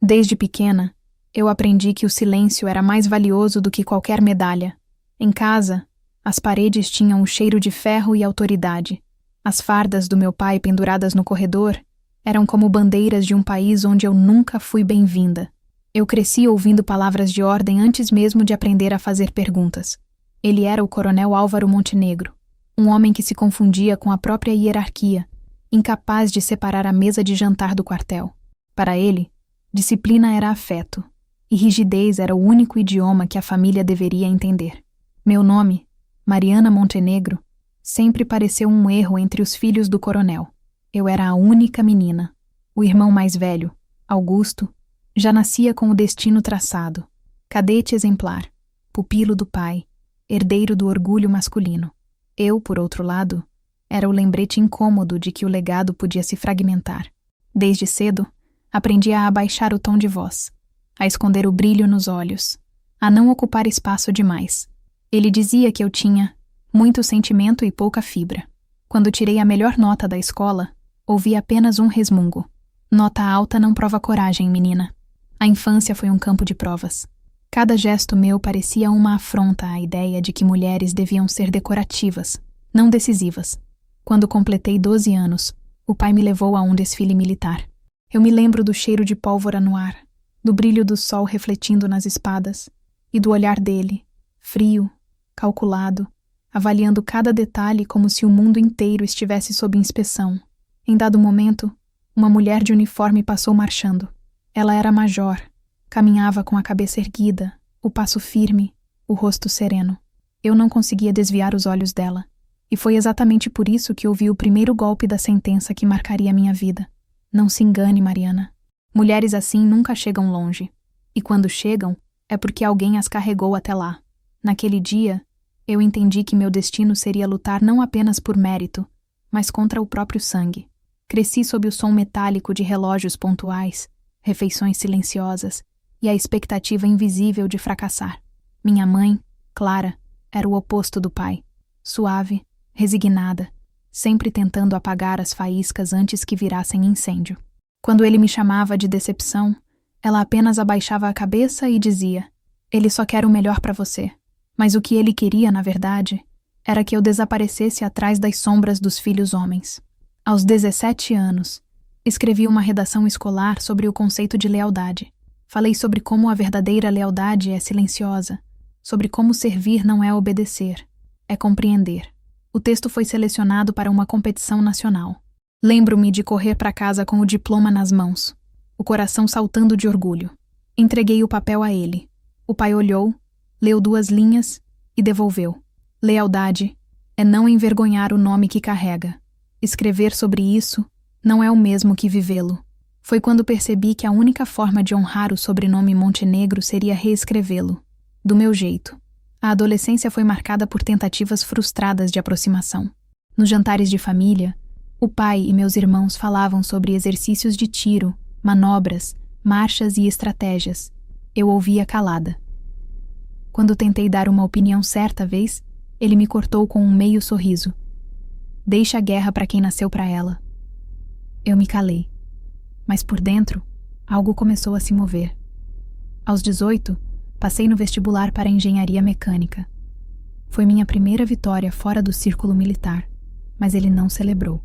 Desde pequena, eu aprendi que o silêncio era mais valioso do que qualquer medalha. Em casa, as paredes tinham o cheiro de ferro e autoridade. As fardas do meu pai penduradas no corredor eram como bandeiras de um país onde eu nunca fui bem-vinda. Eu cresci ouvindo palavras de ordem antes mesmo de aprender a fazer perguntas. Ele era o coronel Álvaro Montenegro, um homem que se confundia com a própria hierarquia, incapaz de separar a mesa de jantar do quartel. Para ele, disciplina era afeto, e rigidez era o único idioma que a família deveria entender. Meu nome, Mariana Montenegro, sempre pareceu um erro entre os filhos do coronel. Eu era a única menina. O irmão mais velho, Augusto, já nascia com o destino traçado. Cadete exemplar, pupilo do pai, herdeiro do orgulho masculino. Eu, por outro lado, era o lembrete incômodo de que o legado podia se fragmentar. Desde cedo, aprendi a abaixar o tom de voz, a esconder o brilho nos olhos, a não ocupar espaço demais. Ele dizia que eu tinha muito sentimento e pouca fibra. Quando tirei a melhor nota da escola, ouvi apenas um resmungo. Nota alta não prova coragem, menina. A infância foi um campo de provas. Cada gesto meu parecia uma afronta à ideia de que mulheres deviam ser decorativas, não decisivas. Quando completei 12 anos, o pai me levou a um desfile militar. Eu me lembro do cheiro de pólvora no ar, do brilho do sol refletindo nas espadas, e do olhar dele, frio, calculado, avaliando cada detalhe como se o mundo inteiro estivesse sob inspeção. Em dado momento, uma mulher de uniforme passou marchando. Ela era major, caminhava com a cabeça erguida, o passo firme, o rosto sereno. Eu não conseguia desviar os olhos dela, e foi exatamente por isso que ouvi o primeiro golpe da sentença que marcaria minha vida. Não se engane, Mariana. Mulheres assim nunca chegam longe, e quando chegam, é porque alguém as carregou até lá. Naquele dia, eu entendi que meu destino seria lutar não apenas por mérito, mas contra o próprio sangue. Cresci sob o som metálico de relógios pontuais, refeições silenciosas e a expectativa invisível de fracassar. Minha mãe, Clara, era o oposto do pai. Suave, resignada, sempre tentando apagar as faíscas antes que virassem incêndio. Quando ele me chamava de decepção, ela apenas abaixava a cabeça e dizia: "Ele só quer o melhor para você." Mas o que ele queria, na verdade, era que eu desaparecesse atrás das sombras dos filhos homens. Aos 17 anos, escrevi uma redação escolar sobre o conceito de lealdade. Falei sobre como a verdadeira lealdade é silenciosa, sobre como servir não é obedecer, é compreender. O texto foi selecionado para uma competição nacional. Lembro-me de correr para casa com o diploma nas mãos, o coração saltando de orgulho. Entreguei o papel a ele. O pai olhou, leu 2 linhas e devolveu. Lealdade é não envergonhar o nome que carrega. Escrever sobre isso não é o mesmo que vivê-lo. Foi quando percebi que a única forma de honrar o sobrenome Montenegro seria reescrevê-lo, do meu jeito. A adolescência foi marcada por tentativas frustradas de aproximação. Nos jantares de família, o pai e meus irmãos falavam sobre exercícios de tiro, manobras, marchas e estratégias. Eu ouvia calada. Quando tentei dar uma opinião certa vez, ele me cortou com um meio sorriso. "Deixa a guerra para quem nasceu para ela." Eu me calei. Mas por dentro, algo começou a se mover. Aos 18, passei no vestibular para engenharia mecânica. Foi minha primeira vitória fora do círculo militar, mas ele não celebrou.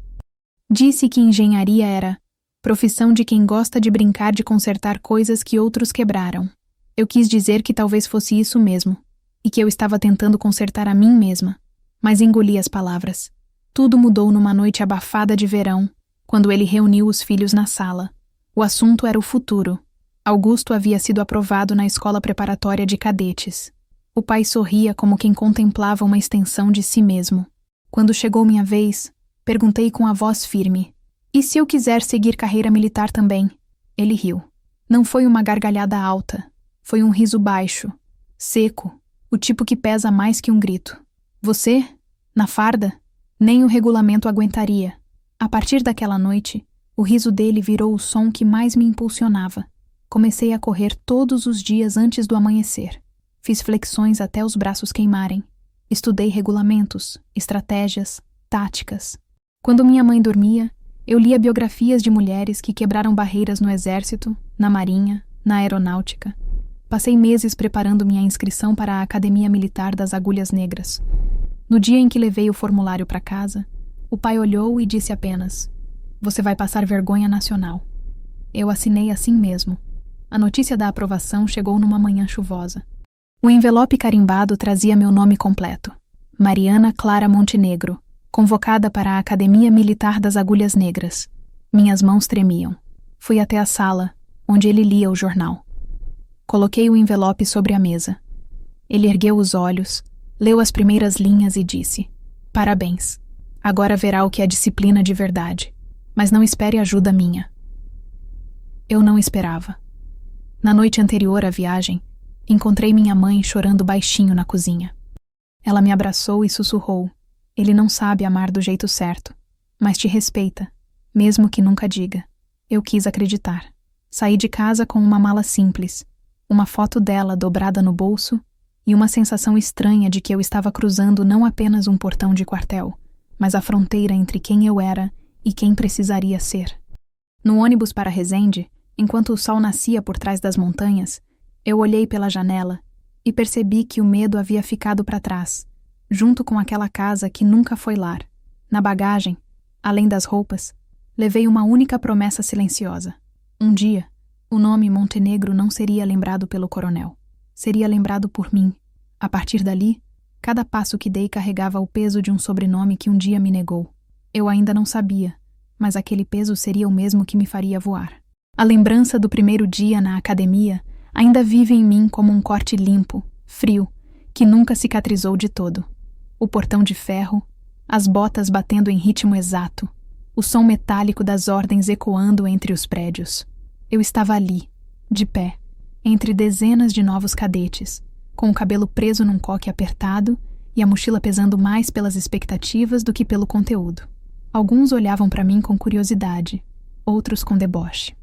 Disse que engenharia era profissão de quem gosta de brincar de consertar coisas que outros quebraram. Eu quis dizer que talvez fosse isso mesmo, e que eu estava tentando consertar a mim mesma, mas engoli as palavras. Tudo mudou numa noite abafada de verão, quando ele reuniu os filhos na sala. O assunto era o futuro. Augusto havia sido aprovado na escola preparatória de cadetes. O pai sorria como quem contemplava uma extensão de si mesmo. Quando chegou minha vez, perguntei com a voz firme: "E se eu quiser seguir carreira militar também?" Ele riu. Não foi uma gargalhada alta. Foi um riso baixo, seco, o tipo que pesa mais que um grito. "Você? Na farda? Nem o regulamento aguentaria." A partir daquela noite, o riso dele virou o som que mais me impulsionava. Comecei a correr todos os dias antes do amanhecer. Fiz flexões até os braços queimarem. Estudei regulamentos, estratégias, táticas. Quando minha mãe dormia, eu lia biografias de mulheres que quebraram barreiras no exército, na marinha, na aeronáutica. Passei meses preparando minha inscrição para a Academia Militar das Agulhas Negras. No dia em que levei o formulário para casa, o pai olhou e disse apenas: "Você vai passar vergonha nacional." Eu assinei assim mesmo. A notícia da aprovação chegou numa manhã chuvosa. O envelope carimbado trazia meu nome completo: Mariana Clara Montenegro, convocada para a Academia Militar das Agulhas Negras. Minhas mãos tremiam. Fui até a sala, onde ele lia o jornal. Coloquei o envelope sobre a mesa. Ele ergueu os olhos, leu as primeiras linhas e disse: "Parabéns. Agora verá o que é disciplina de verdade. Mas não espere ajuda minha." Eu não esperava. Na noite anterior à viagem, encontrei minha mãe chorando baixinho na cozinha. Ela me abraçou e sussurrou: "Ele não sabe amar do jeito certo, mas te respeita, mesmo que nunca diga." Eu quis acreditar. Saí de casa com uma mala simples, uma foto dela dobrada no bolso e uma sensação estranha de que eu estava cruzando não apenas um portão de quartel, mas a fronteira entre quem eu era e quem precisaria ser. No ônibus para Resende, enquanto o sol nascia por trás das montanhas, eu olhei pela janela e percebi que o medo havia ficado para trás, junto com aquela casa que nunca foi lar. Na bagagem, além das roupas, levei uma única promessa silenciosa. Um dia, o nome Montenegro não seria lembrado pelo coronel. Seria lembrado por mim. A partir dali, cada passo que dei carregava o peso de um sobrenome que um dia me negou. Eu ainda não sabia, mas aquele peso seria o mesmo que me faria voar. A lembrança do primeiro dia na academia ainda vive em mim como um corte limpo, frio, que nunca cicatrizou de todo. O portão de ferro, as botas batendo em ritmo exato, o som metálico das ordens ecoando entre os prédios. Eu estava ali, de pé, entre dezenas de novos cadetes, com o cabelo preso num coque apertado e a mochila pesando mais pelas expectativas do que pelo conteúdo. Alguns olhavam para mim com curiosidade, outros com deboche.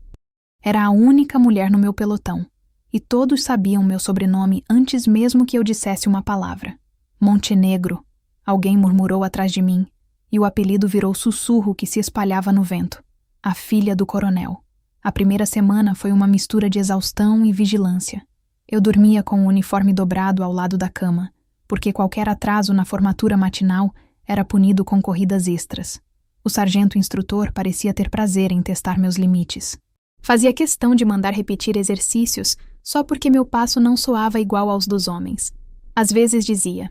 Era a única mulher no meu pelotão, e todos sabiam meu sobrenome antes mesmo que eu dissesse uma palavra. Montenegro, alguém murmurou atrás de mim, e o apelido virou sussurro que se espalhava no vento. A filha do coronel. A primeira semana foi uma mistura de exaustão e vigilância. Eu dormia com o uniforme dobrado ao lado da cama, porque qualquer atraso na formatura matinal era punido com corridas extras. O sargento instrutor parecia ter prazer em testar meus limites. Fazia questão de mandar repetir exercícios só porque meu passo não soava igual aos dos homens. Às vezes dizia: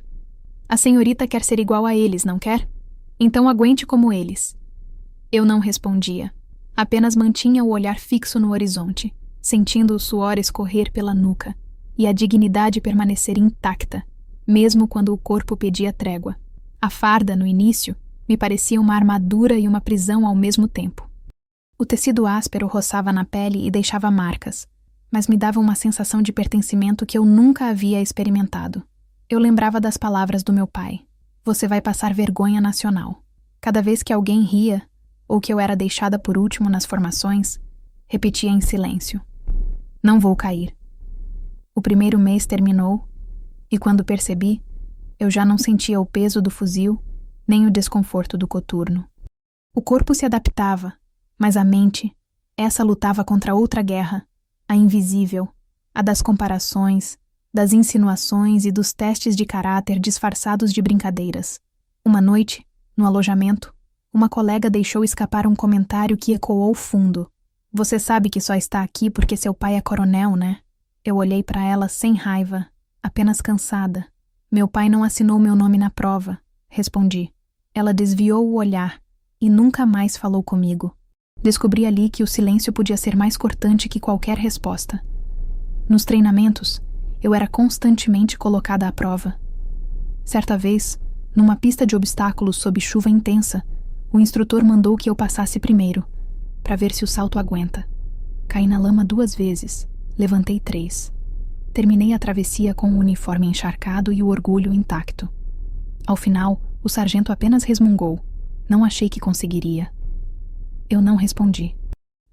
"A senhorita quer ser igual a eles, não quer? Então aguente como eles." Eu não respondia. Apenas mantinha o olhar fixo no horizonte, sentindo o suor escorrer pela nuca e a dignidade permanecer intacta, mesmo quando o corpo pedia trégua. A farda, no início, me parecia uma armadura e uma prisão ao mesmo tempo. O tecido áspero roçava na pele e deixava marcas, mas me dava uma sensação de pertencimento que eu nunca havia experimentado. Eu lembrava das palavras do meu pai: "Você vai passar vergonha nacional." Cada vez que alguém ria, ou que eu era deixada por último nas formações, repetia em silêncio: "Não vou cair." O primeiro mês terminou, e quando percebi, eu já não sentia o peso do fuzil, nem o desconforto do coturno. O corpo se adaptava, mas a mente, essa lutava contra outra guerra, a invisível, a das comparações, das insinuações e dos testes de caráter disfarçados de brincadeiras. Uma noite, no alojamento, uma colega deixou escapar um comentário que ecoou fundo. "Você sabe que só está aqui porque seu pai é coronel, né?" Eu olhei para ela sem raiva, apenas cansada. "Meu pai não assinou meu nome na prova", respondi. Ela desviou o olhar e nunca mais falou comigo. Descobri ali que o silêncio podia ser mais cortante que qualquer resposta. Nos treinamentos, eu era constantemente colocada à prova. Certa vez, numa pista de obstáculos sob chuva intensa, o instrutor mandou que eu passasse primeiro, para ver se o salto aguenta. Caí na lama 2 vezes, levantei 3. Terminei a travessia com o uniforme encharcado e o orgulho intacto. Ao final, o sargento apenas resmungou: "Não achei que conseguiria." Eu não respondi.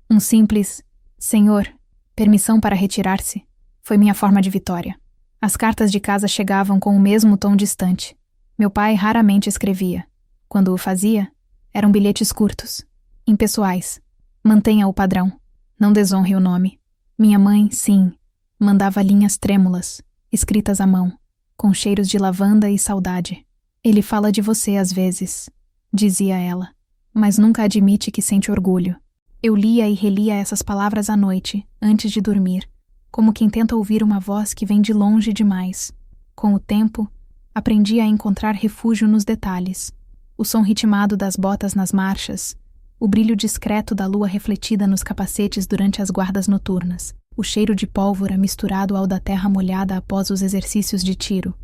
Um simples "Senhor, permissão para retirar-se" foi minha forma de vitória. As cartas de casa chegavam com o mesmo tom distante. Meu pai raramente escrevia. Quando o fazia, eram bilhetes curtos, impessoais. "Mantenha o padrão. Não desonre o nome." Minha mãe, sim, mandava linhas trêmulas, escritas à mão, com cheiros de lavanda e saudade. Ele fala de você às vezes, dizia ela, mas nunca admite que sente orgulho. Eu lia e relia essas palavras à noite, antes de dormir, como quem tenta ouvir uma voz que vem de longe demais. Com o tempo, aprendi a encontrar refúgio nos detalhes. O som ritmado das botas nas marchas, o brilho discreto da lua refletida nos capacetes durante as guardas noturnas, o cheiro de pólvora misturado ao da terra molhada após os exercícios de tiro.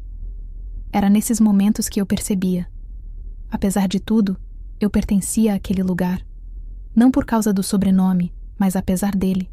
Era nesses momentos que eu percebia. Apesar de tudo, eu pertencia àquele lugar. Não por causa do sobrenome, mas apesar dele.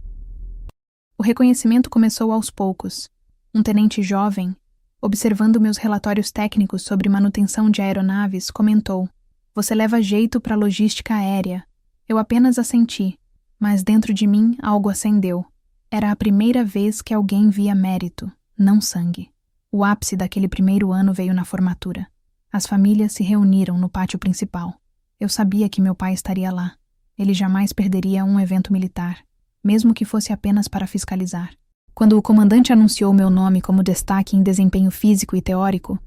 O reconhecimento começou aos poucos. Um tenente jovem, observando meus relatórios técnicos sobre manutenção de aeronaves, comentou: "Você leva jeito para a logística aérea." Eu apenas assenti, mas dentro de mim algo acendeu. Era a primeira vez que alguém via mérito, não sangue. O ápice daquele primeiro ano veio na formatura. As famílias se reuniram no pátio principal. Eu sabia que meu pai estaria lá. Ele jamais perderia um evento militar, mesmo que fosse apenas para fiscalizar. Quando o comandante anunciou meu nome como destaque em desempenho físico e teórico,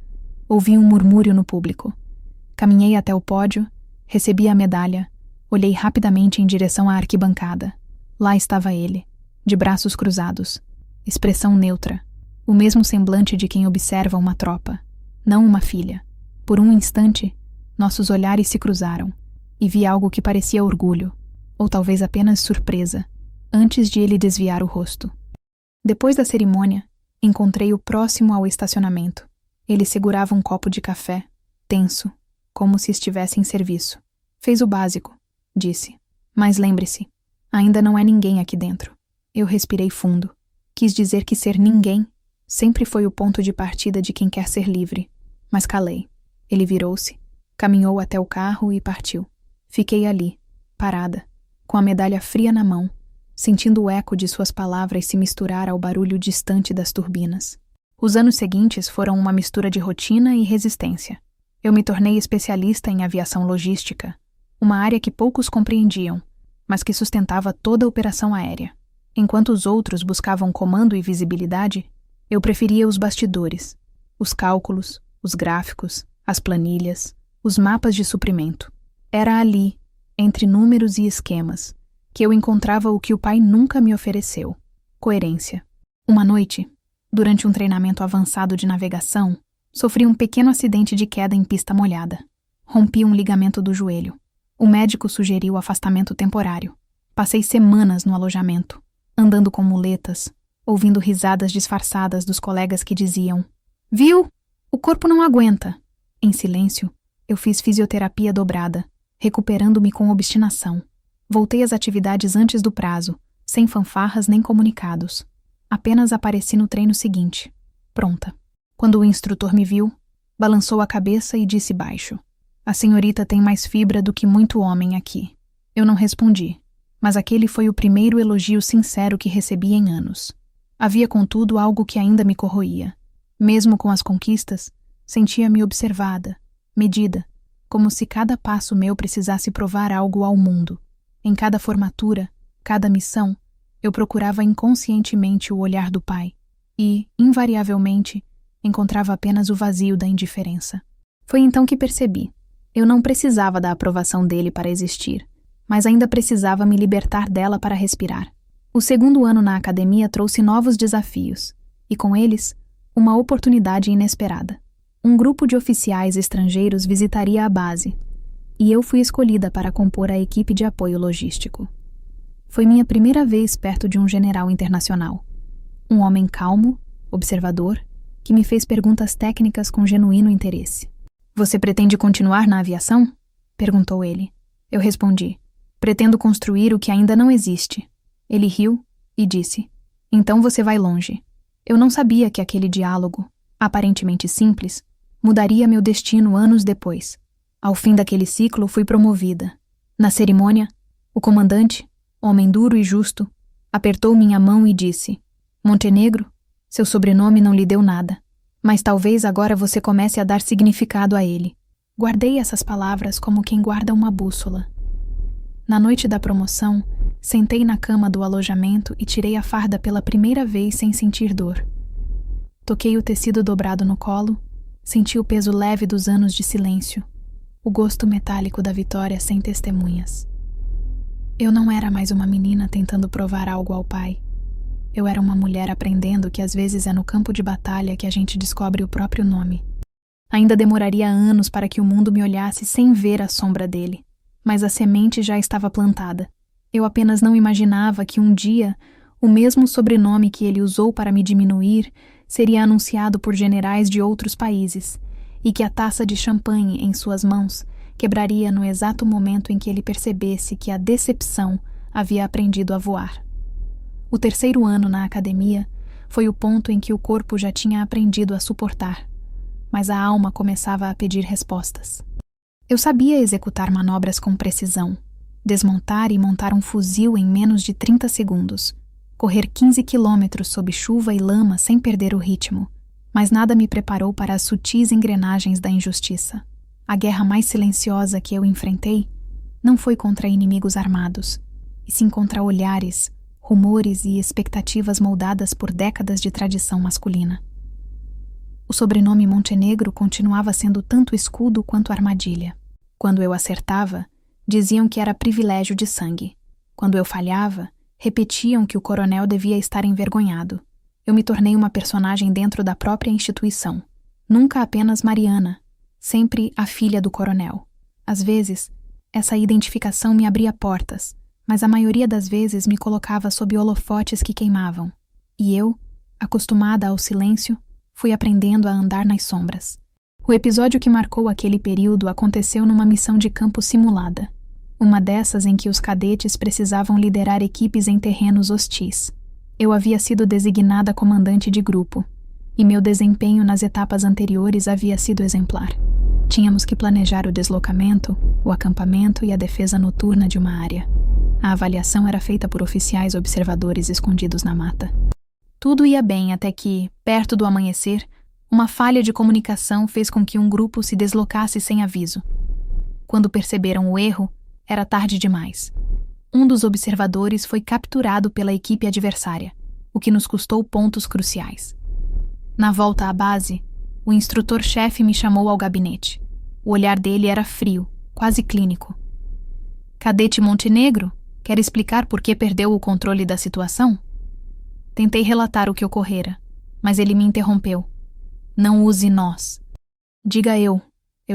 ouvi um murmúrio no público. Caminhei até o pódio, recebi a medalha, olhei rapidamente em direção à arquibancada. Lá estava ele, de braços cruzados, expressão neutra, o mesmo semblante de quem observa uma tropa, não uma filha. Por um instante, nossos olhares se cruzaram, e vi algo que parecia orgulho, ou talvez apenas surpresa, antes de ele desviar o rosto. Depois da cerimônia, encontrei-o próximo ao estacionamento. Ele segurava um copo de café, tenso, como se estivesse em serviço. "Fez o básico", disse. "Mas lembre-se, ainda não é ninguém aqui dentro." Eu respirei fundo. Quis dizer que ser ninguém sempre foi o ponto de partida de quem quer ser livre, mas calei. Ele virou-se, caminhou até o carro e partiu. Fiquei ali, parada, com a medalha fria na mão, sentindo o eco de suas palavras se misturar ao barulho distante das turbinas. Os anos seguintes foram uma mistura de rotina e resistência. Eu me tornei especialista em aviação logística, uma área que poucos compreendiam, mas que sustentava toda a operação aérea. Enquanto os outros buscavam comando e visibilidade, eu preferia os bastidores, os cálculos, os gráficos, as planilhas, os mapas de suprimento. Era ali, entre números e esquemas, que eu encontrava o que o pai nunca me ofereceu: coerência. Uma noite, durante um treinamento avançado de navegação, sofri um pequeno acidente de queda em pista molhada. Rompi um ligamento do joelho. O médico sugeriu afastamento temporário. Passei semanas no alojamento, andando com muletas, ouvindo risadas disfarçadas dos colegas que diziam: "Viu? O corpo não aguenta." Em silêncio, eu fiz fisioterapia dobrada, recuperando-me com obstinação. Voltei às atividades antes do prazo, sem fanfarras nem comunicados. Apenas apareci no treino seguinte, pronta. Quando o instrutor me viu, balançou a cabeça e disse baixo: "A senhorita tem mais fibra do que muito homem aqui." Eu não respondi, mas aquele foi o primeiro elogio sincero que recebi em anos. Havia, contudo, algo que ainda me corroía. Mesmo com as conquistas, sentia-me observada, medida, como se cada passo meu precisasse provar algo ao mundo. Em cada formatura, cada missão, eu procurava inconscientemente o olhar do pai e, invariavelmente, encontrava apenas o vazio da indiferença. Foi então que percebi. Eu não precisava da aprovação dele para existir, mas ainda precisava me libertar dela para respirar. O segundo ano na academia trouxe novos desafios, e com eles, uma oportunidade inesperada. Um grupo de oficiais estrangeiros visitaria a base, e eu fui escolhida para compor a equipe de apoio logístico. Foi minha primeira vez perto de um general internacional. Um homem calmo, observador, que me fez perguntas técnicas com genuíno interesse. "Você pretende continuar na aviação?" perguntou ele. Eu respondi: "Pretendo construir o que ainda não existe." Ele riu e disse: "Então você vai longe." Eu não sabia que aquele diálogo, aparentemente simples, mudaria meu destino anos depois. Ao fim daquele ciclo, fui promovida. Na cerimônia, o comandante, homem duro e justo, apertou minha mão e disse: "Montenegro, seu sobrenome não lhe deu nada, mas talvez agora você comece a dar significado a ele." Guardei essas palavras como quem guarda uma bússola. Na noite da promoção, Sentei na cama do alojamento e tirei a farda pela primeira vez sem sentir dor. Toquei o tecido dobrado no colo, senti o peso leve dos anos de silêncio, o gosto metálico da vitória sem testemunhas. Eu não era mais uma menina tentando provar algo ao pai. Eu era uma mulher aprendendo que às vezes é no campo de batalha que a gente descobre o próprio nome. Ainda demoraria anos para que o mundo me olhasse sem ver a sombra dele, mas a semente já estava plantada. Eu apenas não imaginava que um dia o mesmo sobrenome que ele usou para me diminuir seria anunciado por generais de outros países, e que a taça de champanhe em suas mãos quebraria no exato momento em que ele percebesse que a decepção havia aprendido a voar. O terceiro ano na academia foi o ponto em que o corpo já tinha aprendido a suportar, mas a alma começava a pedir respostas. Eu sabia executar manobras com precisão, desmontar e montar um fuzil em menos de 30 segundos, correr 15 quilômetros sob chuva e lama sem perder o ritmo, mas nada me preparou para as sutis engrenagens da injustiça. A guerra mais silenciosa que eu enfrentei não foi contra inimigos armados, e sim contra olhares, rumores e expectativas moldadas por décadas de tradição masculina. O sobrenome Montenegro continuava sendo tanto escudo quanto armadilha. Quando eu acertava, diziam que era privilégio de sangue. Quando eu falhava, repetiam que o coronel devia estar envergonhado. Eu me tornei uma personagem dentro da própria instituição. Nunca apenas Mariana, sempre a filha do coronel. Às vezes, essa identificação me abria portas, mas a maioria das vezes me colocava sob holofotes que queimavam. E eu, acostumada ao silêncio, fui aprendendo a andar nas sombras. O episódio que marcou aquele período aconteceu numa missão de campo simulada. Uma dessas em que os cadetes precisavam liderar equipes em terrenos hostis. Eu havia sido designada comandante de grupo, e meu desempenho nas etapas anteriores havia sido exemplar. Tínhamos que planejar o deslocamento, o acampamento e a defesa noturna de uma área. A avaliação era feita por oficiais observadores escondidos na mata. Tudo ia bem até que, perto do amanhecer, uma falha de comunicação fez com que um grupo se deslocasse sem aviso. Quando perceberam o erro, era tarde demais. Um dos observadores foi capturado pela equipe adversária, o que nos custou pontos cruciais. Na volta à base, o instrutor-chefe me chamou ao gabinete. O olhar dele era frio, quase clínico. Cadete Montenegro, quer explicar por que perdeu o controle da situação? Tentei relatar o que ocorrera, mas ele me interrompeu. Não use nós. Diga eu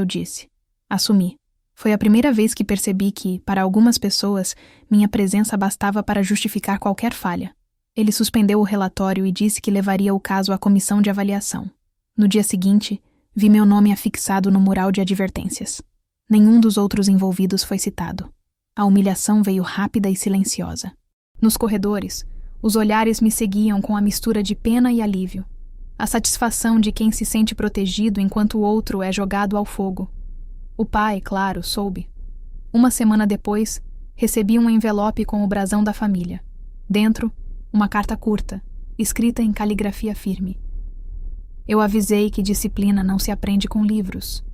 disse. Assumi. Foi a primeira vez que percebi que, para algumas pessoas, minha presença bastava para justificar qualquer falha. Ele suspendeu o relatório e disse que levaria o caso à comissão de avaliação. No dia seguinte, vi meu nome afixado no mural de advertências. Nenhum dos outros envolvidos foi citado. A humilhação veio rápida e silenciosa. Nos corredores, os olhares me seguiam com a mistura de pena e alívio. A satisfação de quem se sente protegido enquanto o outro é jogado ao fogo. O pai, claro, soube. Uma semana depois, recebi um envelope com o brasão da família. Dentro, uma carta curta, escrita em caligrafia firme. Eu avisei que disciplina não se aprende com livros.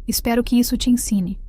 Espero que isso te ensine.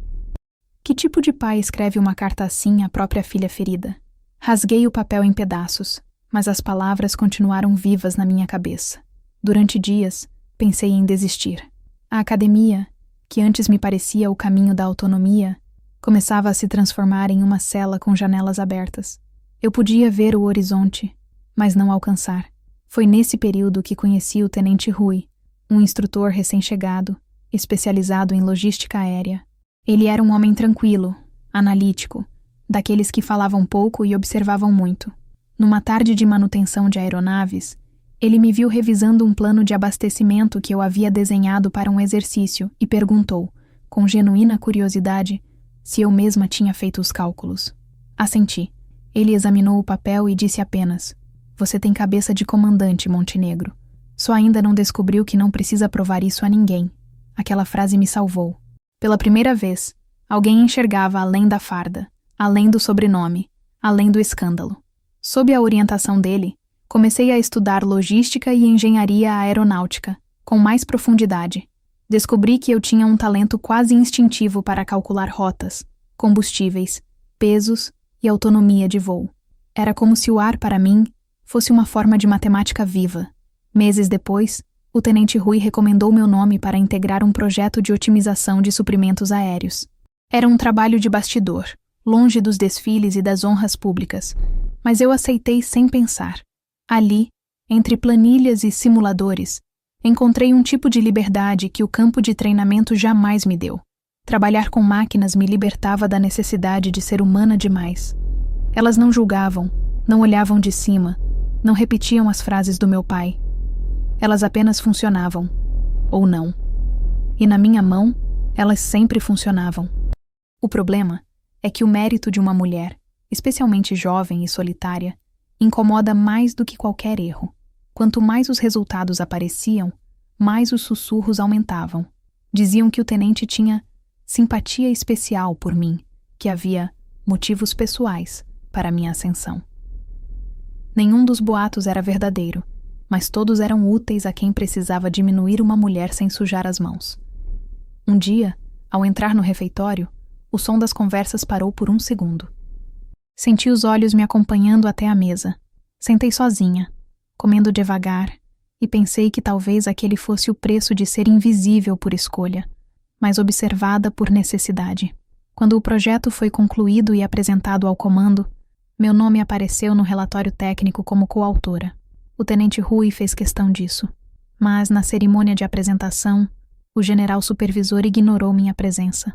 Que tipo de pai escreve uma carta assim à própria filha ferida? Rasguei o papel em pedaços, mas as palavras continuaram vivas na minha cabeça. Durante dias, pensei em desistir. A academia, que antes me parecia o caminho da autonomia, começava a se transformar em uma cela com janelas abertas. Eu podia ver o horizonte, mas não alcançar. Foi nesse período que conheci o Tenente Rui, um instrutor recém-chegado, especializado em logística aérea. Ele era um homem tranquilo, analítico, daqueles que falavam pouco e observavam muito. Numa tarde de manutenção de aeronaves, ele me viu revisando um plano de abastecimento que eu havia desenhado para um exercício e perguntou, com genuína curiosidade, se eu mesma tinha feito os cálculos. Assenti. Ele examinou o papel e disse apenas: "Você tem cabeça de comandante, Montenegro. Só ainda não descobriu que não precisa provar isso a ninguém." Aquela frase me salvou. Pela primeira vez, alguém enxergava além da farda, além do sobrenome, além do escândalo. Sob a orientação dele, comecei a estudar logística e engenharia aeronáutica, com mais profundidade. Descobri que eu tinha um talento quase instintivo para calcular rotas, combustíveis, pesos e autonomia de voo. Era como se o ar, para mim, fosse uma forma de matemática viva. Meses depois, o tenente Rui recomendou meu nome para integrar um projeto de otimização de suprimentos aéreos. Era um trabalho de bastidor, longe dos desfiles e das honras públicas, mas eu aceitei sem pensar. Ali, entre planilhas e simuladores, encontrei um tipo de liberdade que o campo de treinamento jamais me deu. Trabalhar com máquinas me libertava da necessidade de ser humana demais. Elas não julgavam, não olhavam de cima, não repetiam as frases do meu pai. Elas apenas funcionavam, ou não. E na minha mão, elas sempre funcionavam. O problema é que o mérito de uma mulher, especialmente jovem e solitária, incomoda mais do que qualquer erro. Quanto mais os resultados apareciam, mais os sussurros aumentavam. Diziam que o tenente tinha simpatia especial por mim, que havia motivos pessoais para minha ascensão. Nenhum dos boatos era verdadeiro, mas todos eram úteis a quem precisava diminuir uma mulher sem sujar as mãos. Um dia, ao entrar no refeitório, o som das conversas parou por um segundo. Senti os olhos me acompanhando até a mesa. Sentei sozinha, comendo devagar, e pensei que talvez aquele fosse o preço de ser invisível por escolha, mas observada por necessidade. Quando o projeto foi concluído e apresentado ao comando, meu nome apareceu no relatório técnico como coautora. O tenente Rui fez questão disso, mas na cerimônia de apresentação, o general supervisor ignorou minha presença.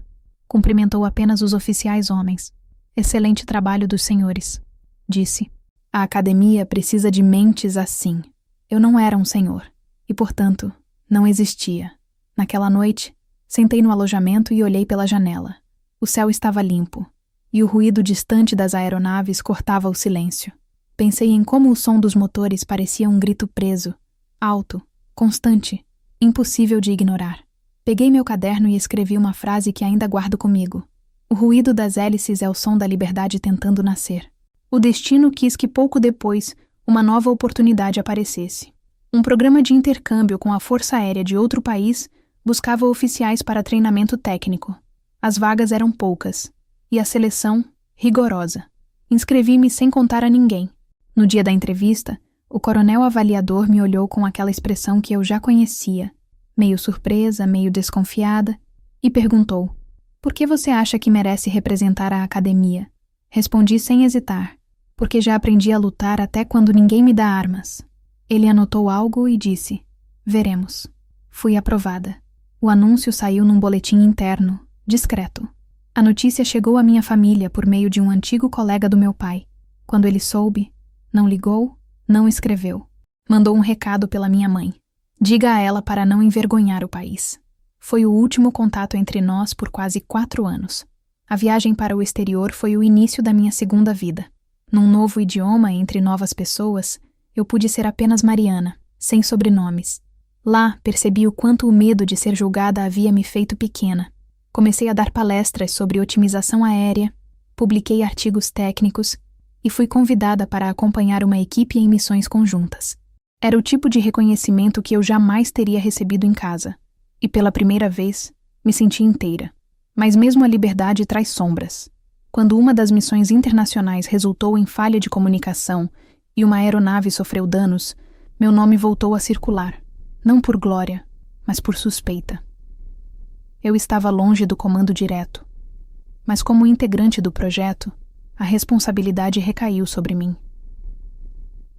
Cumprimentou apenas os oficiais homens. Excelente trabalho dos senhores, disse. A academia precisa de mentes assim. Eu não era um senhor, e portanto, não existia. Naquela noite, sentei no alojamento e olhei pela janela. O céu estava limpo, e o ruído distante das aeronaves cortava o silêncio. Pensei em como o som dos motores parecia um grito preso, alto, constante, impossível de ignorar. Peguei meu caderno e escrevi uma frase que ainda guardo comigo. O ruído das hélices é o som da liberdade tentando nascer. O destino quis que pouco depois uma nova oportunidade aparecesse. Um programa de intercâmbio com a Força Aérea de outro país buscava oficiais para treinamento técnico. As vagas eram poucas, e a seleção rigorosa. Inscrevi-me sem contar a ninguém. No dia da entrevista, o coronel avaliador me olhou com aquela expressão que eu já conhecia, meio surpresa, meio desconfiada, e perguntou: "Por que você acha que merece representar a academia?" Respondi sem hesitar: "Porque já aprendi a lutar até quando ninguém me dá armas." Ele anotou algo e disse: "Veremos." Fui aprovada. O anúncio saiu num boletim interno, discreto. A notícia chegou à minha família por meio de um antigo colega do meu pai. Quando ele soube, não ligou, não escreveu. Mandou um recado pela minha mãe. Diga a ela para não envergonhar o país. Foi o último contato entre nós por quase 4 anos. A viagem para o exterior foi o início da minha segunda vida. Num novo idioma, entre novas pessoas, eu pude ser apenas Mariana, sem sobrenomes. Lá, percebi o quanto o medo de ser julgada havia me feito pequena. Comecei a dar palestras sobre otimização aérea, publiquei artigos técnicos e fui convidada para acompanhar uma equipe em missões conjuntas. Era o tipo de reconhecimento que eu jamais teria recebido em casa. E pela primeira vez, me senti inteira. Mas mesmo a liberdade traz sombras. Quando uma das missões internacionais resultou em falha de comunicação e uma aeronave sofreu danos, meu nome voltou a circular. Não por glória, mas por suspeita. Eu estava longe do comando direto. Mas como integrante do projeto, a responsabilidade recaiu sobre mim.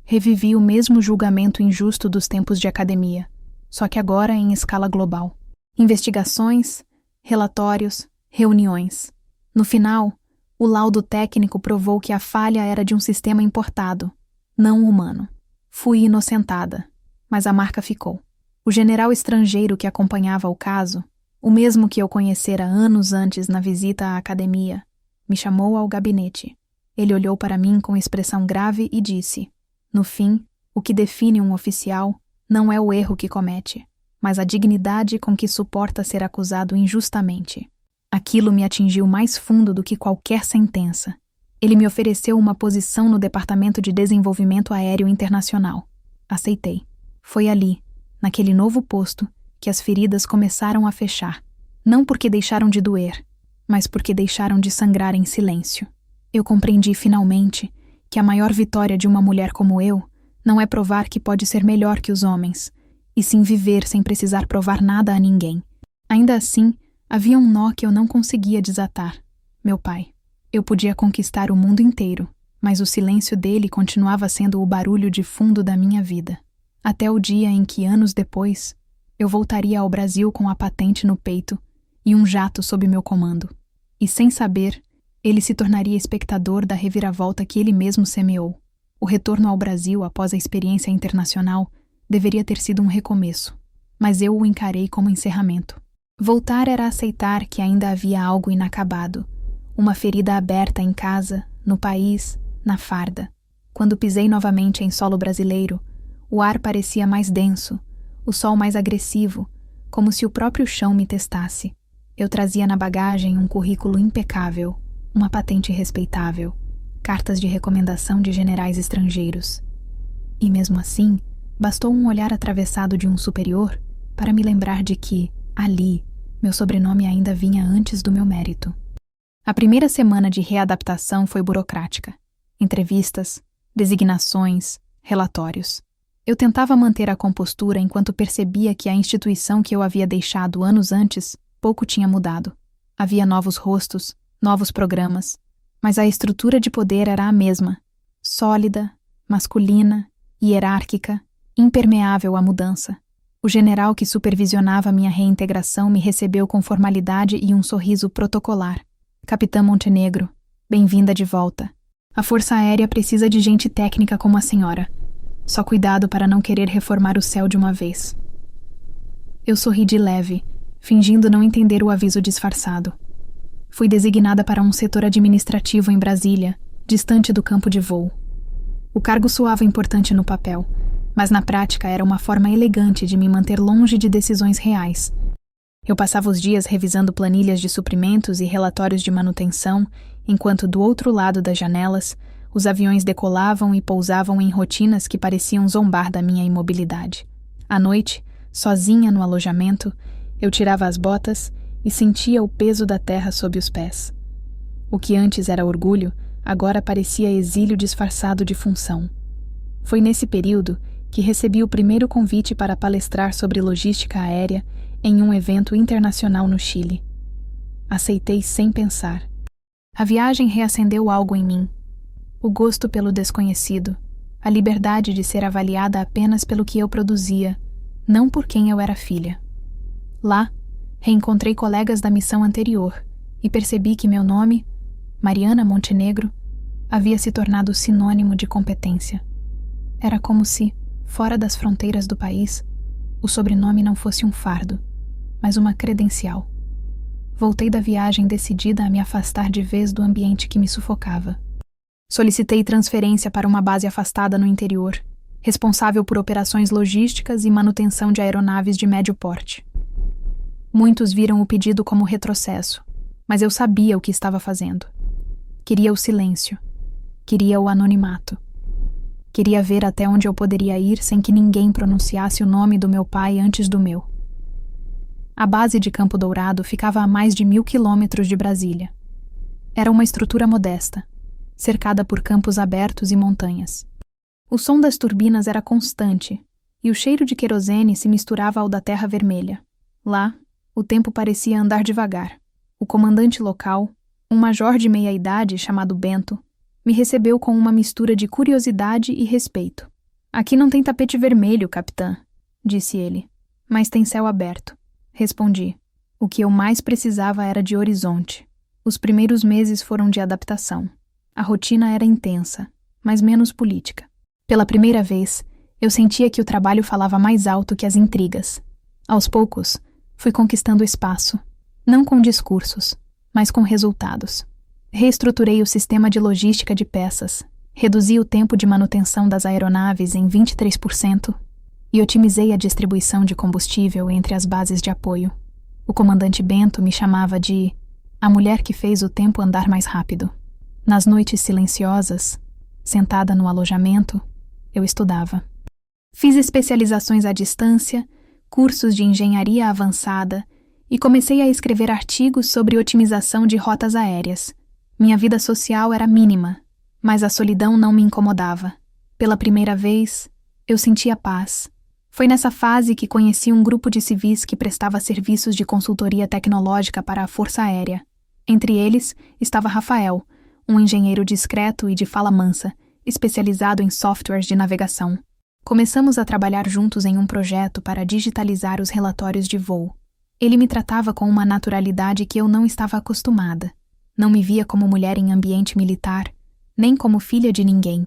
Revivi o mesmo julgamento injusto dos tempos de academia, só que agora em escala global. Investigações, relatórios, reuniões. No final, o laudo técnico provou que a falha era de um sistema importado, não humano. Fui inocentada, mas a marca ficou. O general estrangeiro que acompanhava o caso, o mesmo que eu conhecera anos antes na visita à academia, me chamou ao gabinete. Ele olhou para mim com expressão grave e disse: "No fim, o que define um oficial não é o erro que comete, mas a dignidade com que suporta ser acusado injustamente." Aquilo me atingiu mais fundo do que qualquer sentença. Ele me ofereceu uma posição no Departamento de Desenvolvimento Aéreo Internacional. Aceitei. Foi ali, naquele novo posto, que as feridas começaram a fechar. Não porque deixaram de doer, mas porque deixaram de sangrar em silêncio. Eu compreendi finalmente que a maior vitória de uma mulher como eu não é provar que pode ser melhor que os homens, e sim viver sem precisar provar nada a ninguém. Ainda assim, havia um nó que eu não conseguia desatar: meu pai. Eu podia conquistar o mundo inteiro, mas o silêncio dele continuava sendo o barulho de fundo da minha vida. Até o dia em que, anos depois, eu voltaria ao Brasil com a patente no peito e um jato sob meu comando. E, sem saber, ele se tornaria espectador da reviravolta que ele mesmo semeou. O retorno ao Brasil após a experiência internacional deveria ter sido um recomeço, mas eu o encarei como encerramento. Voltar era aceitar que ainda havia algo inacabado, uma ferida aberta em casa, no país, na farda. Quando pisei novamente em solo brasileiro, o ar parecia mais denso, o sol mais agressivo, como se o próprio chão me testasse. Eu trazia na bagagem um currículo impecável, uma patente respeitável, cartas de recomendação de generais estrangeiros. E mesmo assim, bastou um olhar atravessado de um superior para me lembrar de que, ali, meu sobrenome ainda vinha antes do meu mérito. A primeira semana de readaptação foi burocrática. Entrevistas, designações, relatórios. Eu tentava manter a compostura enquanto percebia que a instituição que eu havia deixado anos antes pouco tinha mudado. Havia novos rostos, novos programas, mas a estrutura de poder era a mesma, sólida, masculina, hierárquica, impermeável à mudança. O general que supervisionava minha reintegração me recebeu com formalidade e um sorriso protocolar. Capitã Montenegro, bem-vinda de volta. A Força Aérea precisa de gente técnica como a senhora. Só cuidado para não querer reformar o céu de uma vez. Eu sorri de leve, fingindo não entender o aviso disfarçado. Fui designada para um setor administrativo em Brasília, distante do campo de voo. O cargo soava importante no papel, mas na prática era uma forma elegante de me manter longe de decisões reais. Eu passava os dias revisando planilhas de suprimentos e relatórios de manutenção, enquanto do outro lado das janelas, os aviões decolavam e pousavam em rotinas que pareciam zombar da minha imobilidade. À noite, sozinha no alojamento, eu tirava as botas e sentia o peso da terra sob os pés. O que antes era orgulho, agora parecia exílio disfarçado de função. Foi nesse período que recebi o primeiro convite para palestrar sobre logística aérea em um evento internacional no Chile. Aceitei sem pensar. A viagem reacendeu algo em mim. O gosto pelo desconhecido, a liberdade de ser avaliada apenas pelo que eu produzia, não por quem eu era filha. Lá, reencontrei colegas da missão anterior e percebi que meu nome, Mariana Montenegro, havia se tornado sinônimo de competência. Era como se, fora das fronteiras do país, o sobrenome não fosse um fardo, mas uma credencial. Voltei da viagem decidida a me afastar de vez do ambiente que me sufocava. Solicitei transferência para uma base afastada no interior, responsável por operações logísticas e manutenção de aeronaves de médio porte. Muitos viram o pedido como retrocesso, mas eu sabia o que estava fazendo. Queria o silêncio. Queria o anonimato. Queria ver até onde eu poderia ir sem que ninguém pronunciasse o nome do meu pai antes do meu. A base de Campo Dourado ficava a mais de 1.000 quilômetros de Brasília. Era uma estrutura modesta, cercada por campos abertos e montanhas. O som das turbinas era constante, e o cheiro de querosene se misturava ao da terra vermelha. Lá, o tempo parecia andar devagar. O comandante local, um major de meia-idade chamado Bento, me recebeu com uma mistura de curiosidade e respeito. "Aqui não tem tapete vermelho, capitã", disse ele. "Mas tem céu aberto", respondi. O que eu mais precisava era de horizonte. Os primeiros meses foram de adaptação. A rotina era intensa, mas menos política. Pela primeira vez, eu sentia que o trabalho falava mais alto que as intrigas. Aos poucos, fui conquistando espaço, não com discursos, mas com resultados. Reestruturei o sistema de logística de peças, reduzi o tempo de manutenção das aeronaves em 23% e otimizei a distribuição de combustível entre as bases de apoio. O comandante Bento me chamava de a mulher que fez o tempo andar mais rápido. Nas noites silenciosas, sentada no alojamento, eu estudava. Fiz especializações à distância, cursos de engenharia avançada e comecei a escrever artigos sobre otimização de rotas aéreas. Minha vida social era mínima, mas a solidão não me incomodava. Pela primeira vez, eu sentia paz. Foi nessa fase que conheci um grupo de civis que prestava serviços de consultoria tecnológica para a Força Aérea. Entre eles estava Rafael, um engenheiro discreto e de fala mansa, especializado em softwares de navegação. Começamos a trabalhar juntos em um projeto para digitalizar os relatórios de voo. Ele me tratava com uma naturalidade que eu não estava acostumada. Não me via como mulher em ambiente militar, nem como filha de ninguém,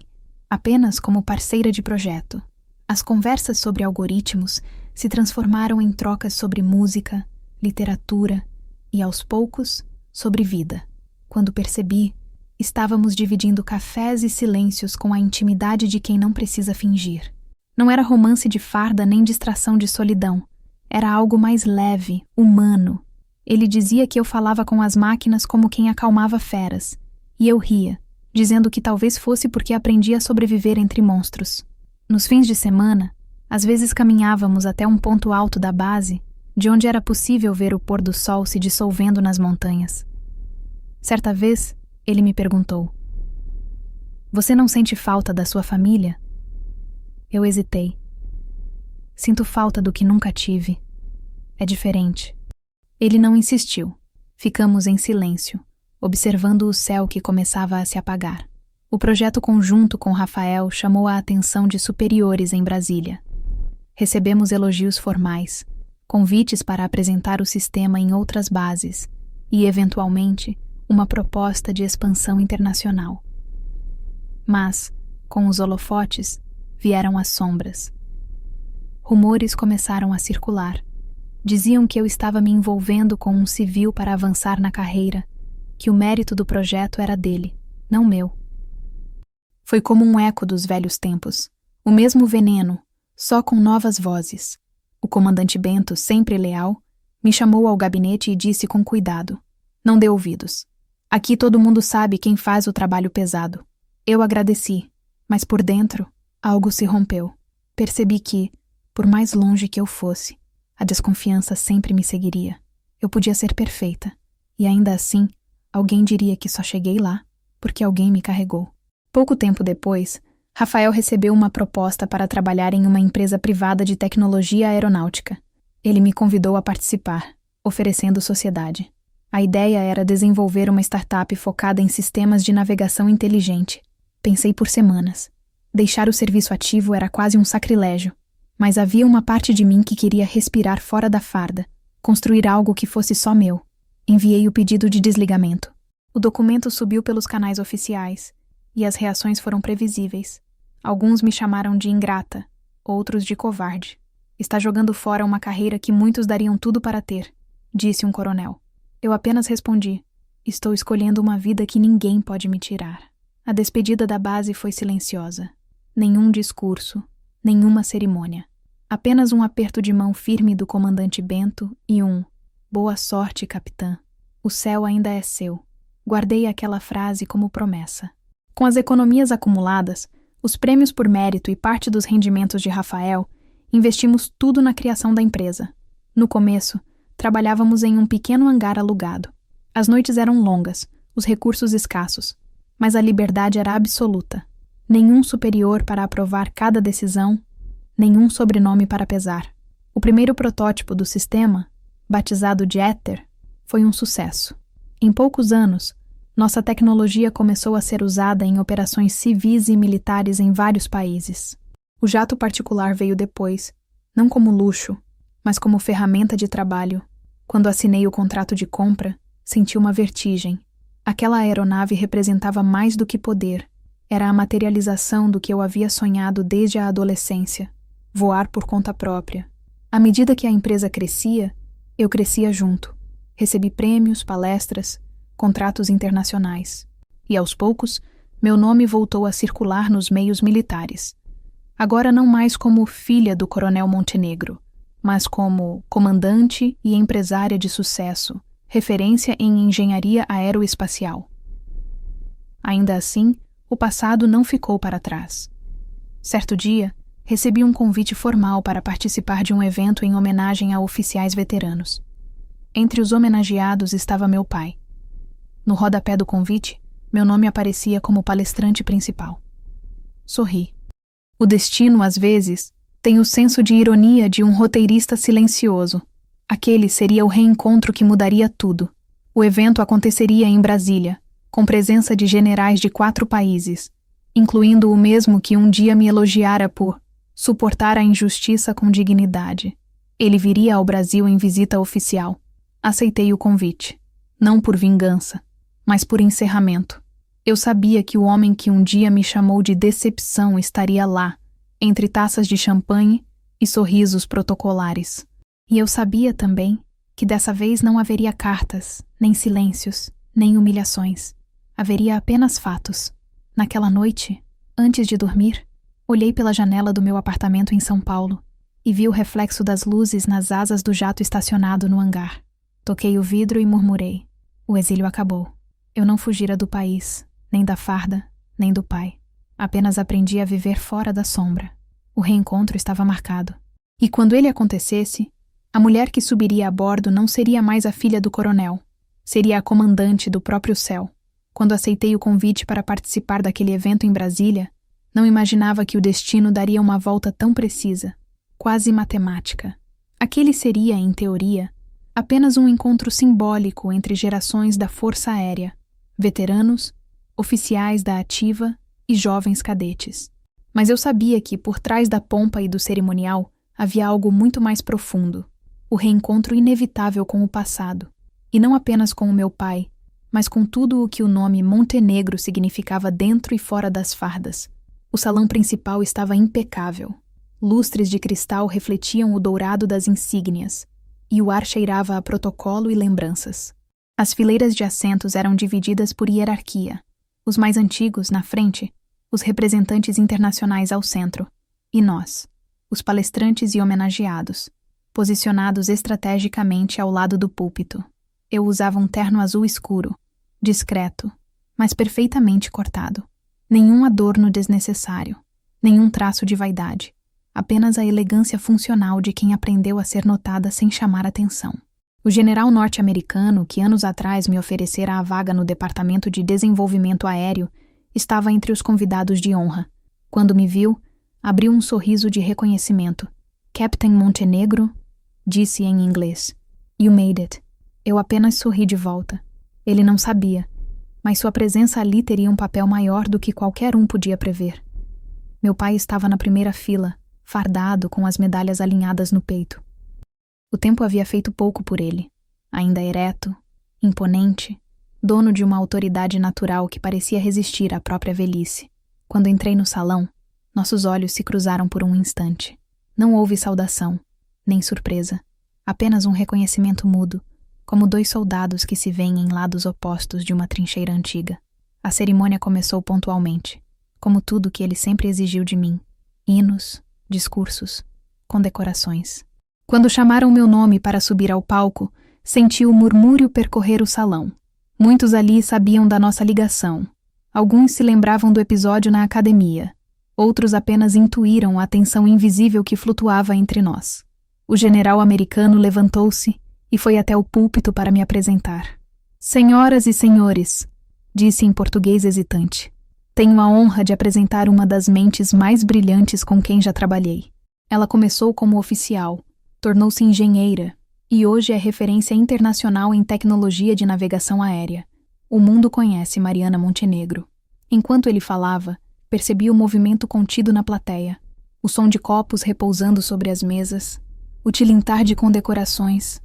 apenas como parceira de projeto. As conversas sobre algoritmos se transformaram em trocas sobre música, literatura e, aos poucos, sobre vida. Quando percebi, estávamos dividindo cafés e silêncios com a intimidade de quem não precisa fingir. Não era romance de farda nem distração de solidão. Era algo mais leve, humano. Ele dizia que eu falava com as máquinas como quem acalmava feras. E eu ria, dizendo que talvez fosse porque aprendi a sobreviver entre monstros. Nos fins de semana, às vezes caminhávamos até um ponto alto da base, de onde era possível ver o pôr do sol se dissolvendo nas montanhas. Certa vez, ele me perguntou: "Você não sente falta da sua família?" Eu hesitei. Sinto falta do que nunca tive. É diferente. Ele não insistiu. Ficamos em silêncio, observando o céu que começava a se apagar. O projeto conjunto com Rafael chamou a atenção de superiores em Brasília. Recebemos elogios formais, convites para apresentar o sistema em outras bases e, eventualmente, uma proposta de expansão internacional. Mas, com os holofotes, vieram as sombras. Rumores começaram a circular. Diziam que eu estava me envolvendo com um civil para avançar na carreira, que o mérito do projeto era dele, não meu. Foi como um eco dos velhos tempos, o mesmo veneno, só com novas vozes. O comandante Bento, sempre leal, me chamou ao gabinete e disse com cuidado: "Não dê ouvidos. Aqui todo mundo sabe quem faz o trabalho pesado." Eu agradeci, mas por dentro, algo se rompeu. Percebi que, por mais longe que eu fosse, a desconfiança sempre me seguiria. Eu podia ser perfeita, e ainda assim, alguém diria que só cheguei lá porque alguém me carregou. Pouco tempo depois, Rafael recebeu uma proposta para trabalhar em uma empresa privada de tecnologia aeronáutica. Ele me convidou a participar, oferecendo sociedade. A ideia era desenvolver uma startup focada em sistemas de navegação inteligente. Pensei por semanas. Deixar o serviço ativo era quase um sacrilégio. Mas havia uma parte de mim que queria respirar fora da farda, construir algo que fosse só meu. Enviei o pedido de desligamento. O documento subiu pelos canais oficiais, e as reações foram previsíveis. Alguns me chamaram de ingrata, outros de covarde. "Está jogando fora uma carreira que muitos dariam tudo para ter", disse um coronel. Eu apenas respondi: "Estou escolhendo uma vida que ninguém pode me tirar." A despedida da base foi silenciosa. Nenhum discurso, nenhuma cerimônia. Apenas um aperto de mão firme do comandante Bento e um "Boa sorte, capitã. O céu ainda é seu." Guardei aquela frase como promessa. Com as economias acumuladas, os prêmios por mérito e parte dos rendimentos de Rafael, investimos tudo na criação da empresa. No começo, trabalhávamos em um pequeno hangar alugado. As noites eram longas, os recursos escassos, mas a liberdade era absoluta. Nenhum superior para aprovar cada decisão, nenhum sobrenome para pesar. O primeiro protótipo do sistema, batizado de Éter, foi um sucesso. Em poucos anos, nossa tecnologia começou a ser usada em operações civis e militares em vários países. O jato particular veio depois, não como luxo, mas como ferramenta de trabalho. Quando assinei o contrato de compra, senti uma vertigem. Aquela aeronave representava mais do que poder. Era a materialização do que eu havia sonhado desde a adolescência. Voar por conta própria. À medida que a empresa crescia, eu crescia junto. Recebi prêmios, palestras, contratos internacionais. E aos poucos, meu nome voltou a circular nos meios militares. Agora não mais como filha do coronel Montenegro, mas como comandante e empresária de sucesso, referência em engenharia aeroespacial. Ainda assim, o passado não ficou para trás. Certo dia, recebi um convite formal para participar de um evento em homenagem a oficiais veteranos. Entre os homenageados estava meu pai. No rodapé do convite, Meu nome aparecia como palestrante principal. Sorri. O destino, às vezes, tem o senso de ironia de um roteirista silencioso. Aquele seria o reencontro que mudaria tudo. O evento aconteceria em Brasília, com presença de generais de 4 países, incluindo o mesmo que um dia me elogiara por suportar a injustiça com dignidade. Ele viria ao Brasil em visita oficial. Aceitei o convite, não por vingança, mas por encerramento. Eu sabia que o homem que um dia me chamou de decepção estaria lá, entre taças de champanhe e sorrisos protocolares. E eu sabia também que dessa vez não haveria cartas, nem silêncios, nem humilhações. Haveria apenas fatos. Naquela noite, antes de dormir, olhei pela janela do meu apartamento em São Paulo e vi o reflexo das luzes nas asas do jato estacionado no hangar. Toquei o vidro e murmurei. O exílio acabou. Eu não fugira do país, nem da farda, nem do pai. Apenas aprendi a viver fora da sombra. O reencontro estava marcado. E quando ele acontecesse, a mulher que subiria a bordo não seria mais a filha do coronel. Seria a comandante do próprio céu. Quando aceitei o convite para participar daquele evento em Brasília, não imaginava que o destino daria uma volta tão precisa, quase matemática. Aquele seria, em teoria, apenas um encontro simbólico entre gerações da Força Aérea, veteranos, oficiais da ativa e jovens cadetes. Mas eu sabia que, por trás da pompa e do cerimonial, havia algo muito mais profundo, o reencontro inevitável com o passado, e não apenas com o meu pai, mas com tudo o que o nome Montenegro significava dentro e fora das fardas. O salão principal estava impecável. Lustres de cristal refletiam o dourado das insígnias, e o ar cheirava a protocolo e lembranças. As fileiras de assentos eram divididas por hierarquia. Os mais antigos, na frente, os representantes internacionais ao centro, e nós, os palestrantes e homenageados, posicionados estrategicamente ao lado do púlpito. Eu usava um terno azul escuro, discreto, mas perfeitamente cortado. Nenhum adorno desnecessário, nenhum traço de vaidade, apenas a elegância funcional de quem aprendeu a ser notada sem chamar atenção. O general norte-americano, que anos atrás me oferecera a vaga no Departamento de Desenvolvimento Aéreo, estava entre os convidados de honra. Quando me viu, abriu um sorriso de reconhecimento. Captain Montenegro, disse em inglês. You made it. Eu apenas sorri de volta. Ele não sabia, mas sua presença ali teria um papel maior do que qualquer um podia prever. Meu pai estava na primeira fila, fardado com as medalhas alinhadas no peito. O tempo havia feito pouco por ele, ainda ereto, imponente, dono de uma autoridade natural que parecia resistir à própria velhice. Quando entrei no salão, nossos olhos se cruzaram por um instante. Não houve saudação, nem surpresa, apenas um reconhecimento mudo, como 2 soldados que se veem em lados opostos de uma trincheira antiga. A cerimônia começou pontualmente, como tudo que ele sempre exigiu de mim. Hinos, discursos, condecorações. Quando chamaram meu nome para subir ao palco, senti o murmúrio percorrer o salão. Muitos ali sabiam da nossa ligação. Alguns se lembravam do episódio na academia. Outros apenas intuíram a tensão invisível que flutuava entre nós. O general americano levantou-se e foi até o púlpito para me apresentar. Senhoras e senhores, disse em português hesitante, tenho a honra de apresentar uma das mentes mais brilhantes com quem já trabalhei. Ela começou como oficial, tornou-se engenheira e hoje é referência internacional em tecnologia de navegação aérea. O mundo conhece Mariana Montenegro. Enquanto ele falava, percebi o movimento contido na plateia, o som de copos repousando sobre as mesas, o tilintar de condecorações,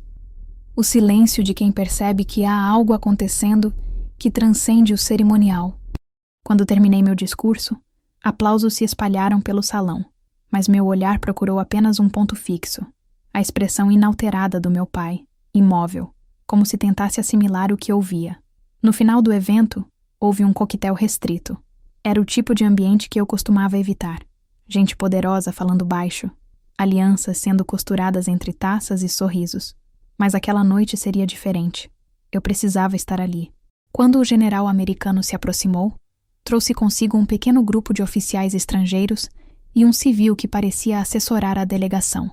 o silêncio de quem percebe que há algo acontecendo que transcende o cerimonial. Quando terminei meu discurso, aplausos se espalharam pelo salão, mas meu olhar procurou apenas um ponto fixo, a expressão inalterada do meu pai, imóvel, como se tentasse assimilar o que ouvia. No final do evento, houve um coquetel restrito. Era o tipo de ambiente que eu costumava evitar. Gente poderosa falando baixo, alianças sendo costuradas entre taças e sorrisos. Mas aquela noite seria diferente. Eu precisava estar ali. Quando o general americano se aproximou, trouxe consigo um pequeno grupo de oficiais estrangeiros e um civil que parecia assessorar a delegação.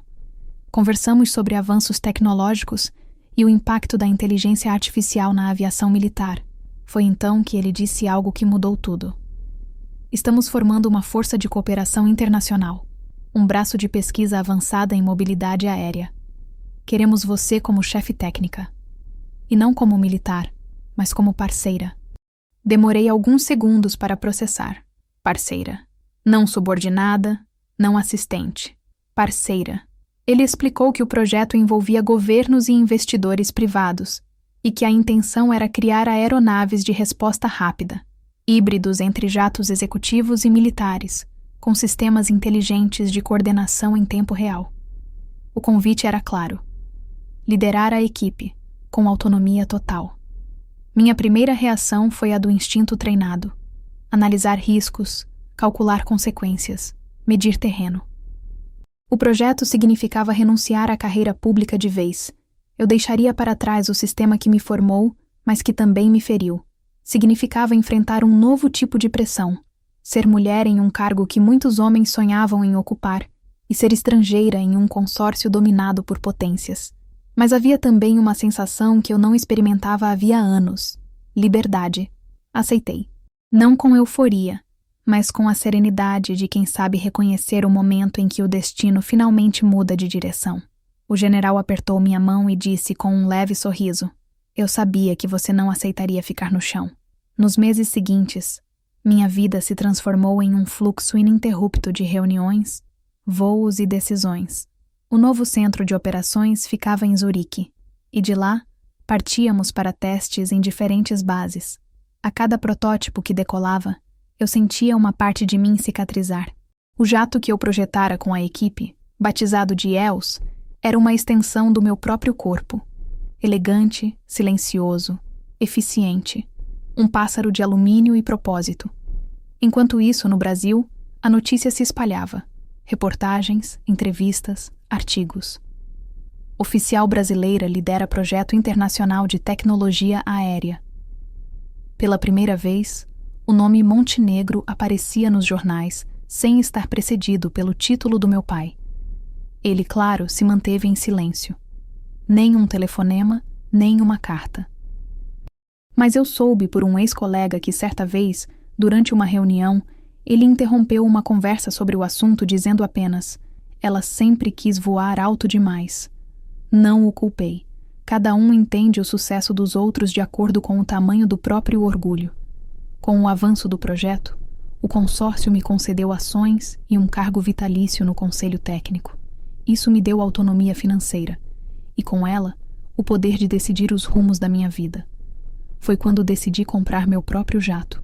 Conversamos sobre avanços tecnológicos e o impacto da inteligência artificial na aviação militar, Foi então que ele disse algo que mudou tudo. Estamos formando uma força de cooperação internacional, um braço de pesquisa avançada em mobilidade aérea. Queremos você como chefe técnica. E não como militar, mas como parceira. Demorei alguns segundos para processar. Parceira. Não subordinada, não assistente. Parceira. Ele explicou que o projeto envolvia governos e investidores privados e que a intenção era criar aeronaves de resposta rápida, híbridos entre jatos executivos e militares, com sistemas inteligentes de coordenação em tempo real. O convite era claro: liderar a equipe, com autonomia total. Minha primeira reação foi a do instinto treinado: analisar riscos, calcular consequências, medir terreno. O projeto significava renunciar à carreira pública de vez. Eu deixaria para trás o sistema que me formou, mas que também me feriu. Significava enfrentar um novo tipo de pressão: ser mulher em um cargo que muitos homens sonhavam em ocupar e ser estrangeira em um consórcio dominado por potências. Mas havia também uma sensação que eu não experimentava havia anos: liberdade. Aceitei. Não com euforia, mas com a serenidade de quem sabe reconhecer o momento em que o destino finalmente muda de direção. O general apertou minha mão e disse com um leve sorriso: eu sabia que você não aceitaria ficar no chão. Nos meses seguintes, minha vida se transformou em um fluxo ininterrupto de reuniões, voos e decisões. O novo centro de operações ficava em Zurique, e de lá partíamos para testes em diferentes bases. A cada protótipo que decolava, eu sentia uma parte de mim cicatrizar. O jato que eu projetara com a equipe, batizado de EOS, era uma extensão do meu próprio corpo. Elegante, silencioso, eficiente. Um pássaro de alumínio e propósito. Enquanto isso, no Brasil, a notícia se espalhava. Reportagens, entrevistas, artigos. Oficial brasileira lidera projeto internacional de tecnologia aérea. Pela primeira vez, o nome Montenegro aparecia nos jornais, sem estar precedido pelo título do meu pai. Ele, claro, se manteve em silêncio. Nem um telefonema, nem uma carta. Mas eu soube por um ex-colega que certa vez, durante uma reunião, ele interrompeu uma conversa sobre o assunto dizendo apenas: ela sempre quis voar alto demais. Não o culpei. Cada um entende o sucesso dos outros de acordo com o tamanho do próprio orgulho. Com o avanço do projeto, o consórcio me concedeu ações e um cargo vitalício no conselho técnico. Isso me deu autonomia financeira e, com ela, o poder de decidir os rumos da minha vida. Foi quando decidi comprar meu próprio jato.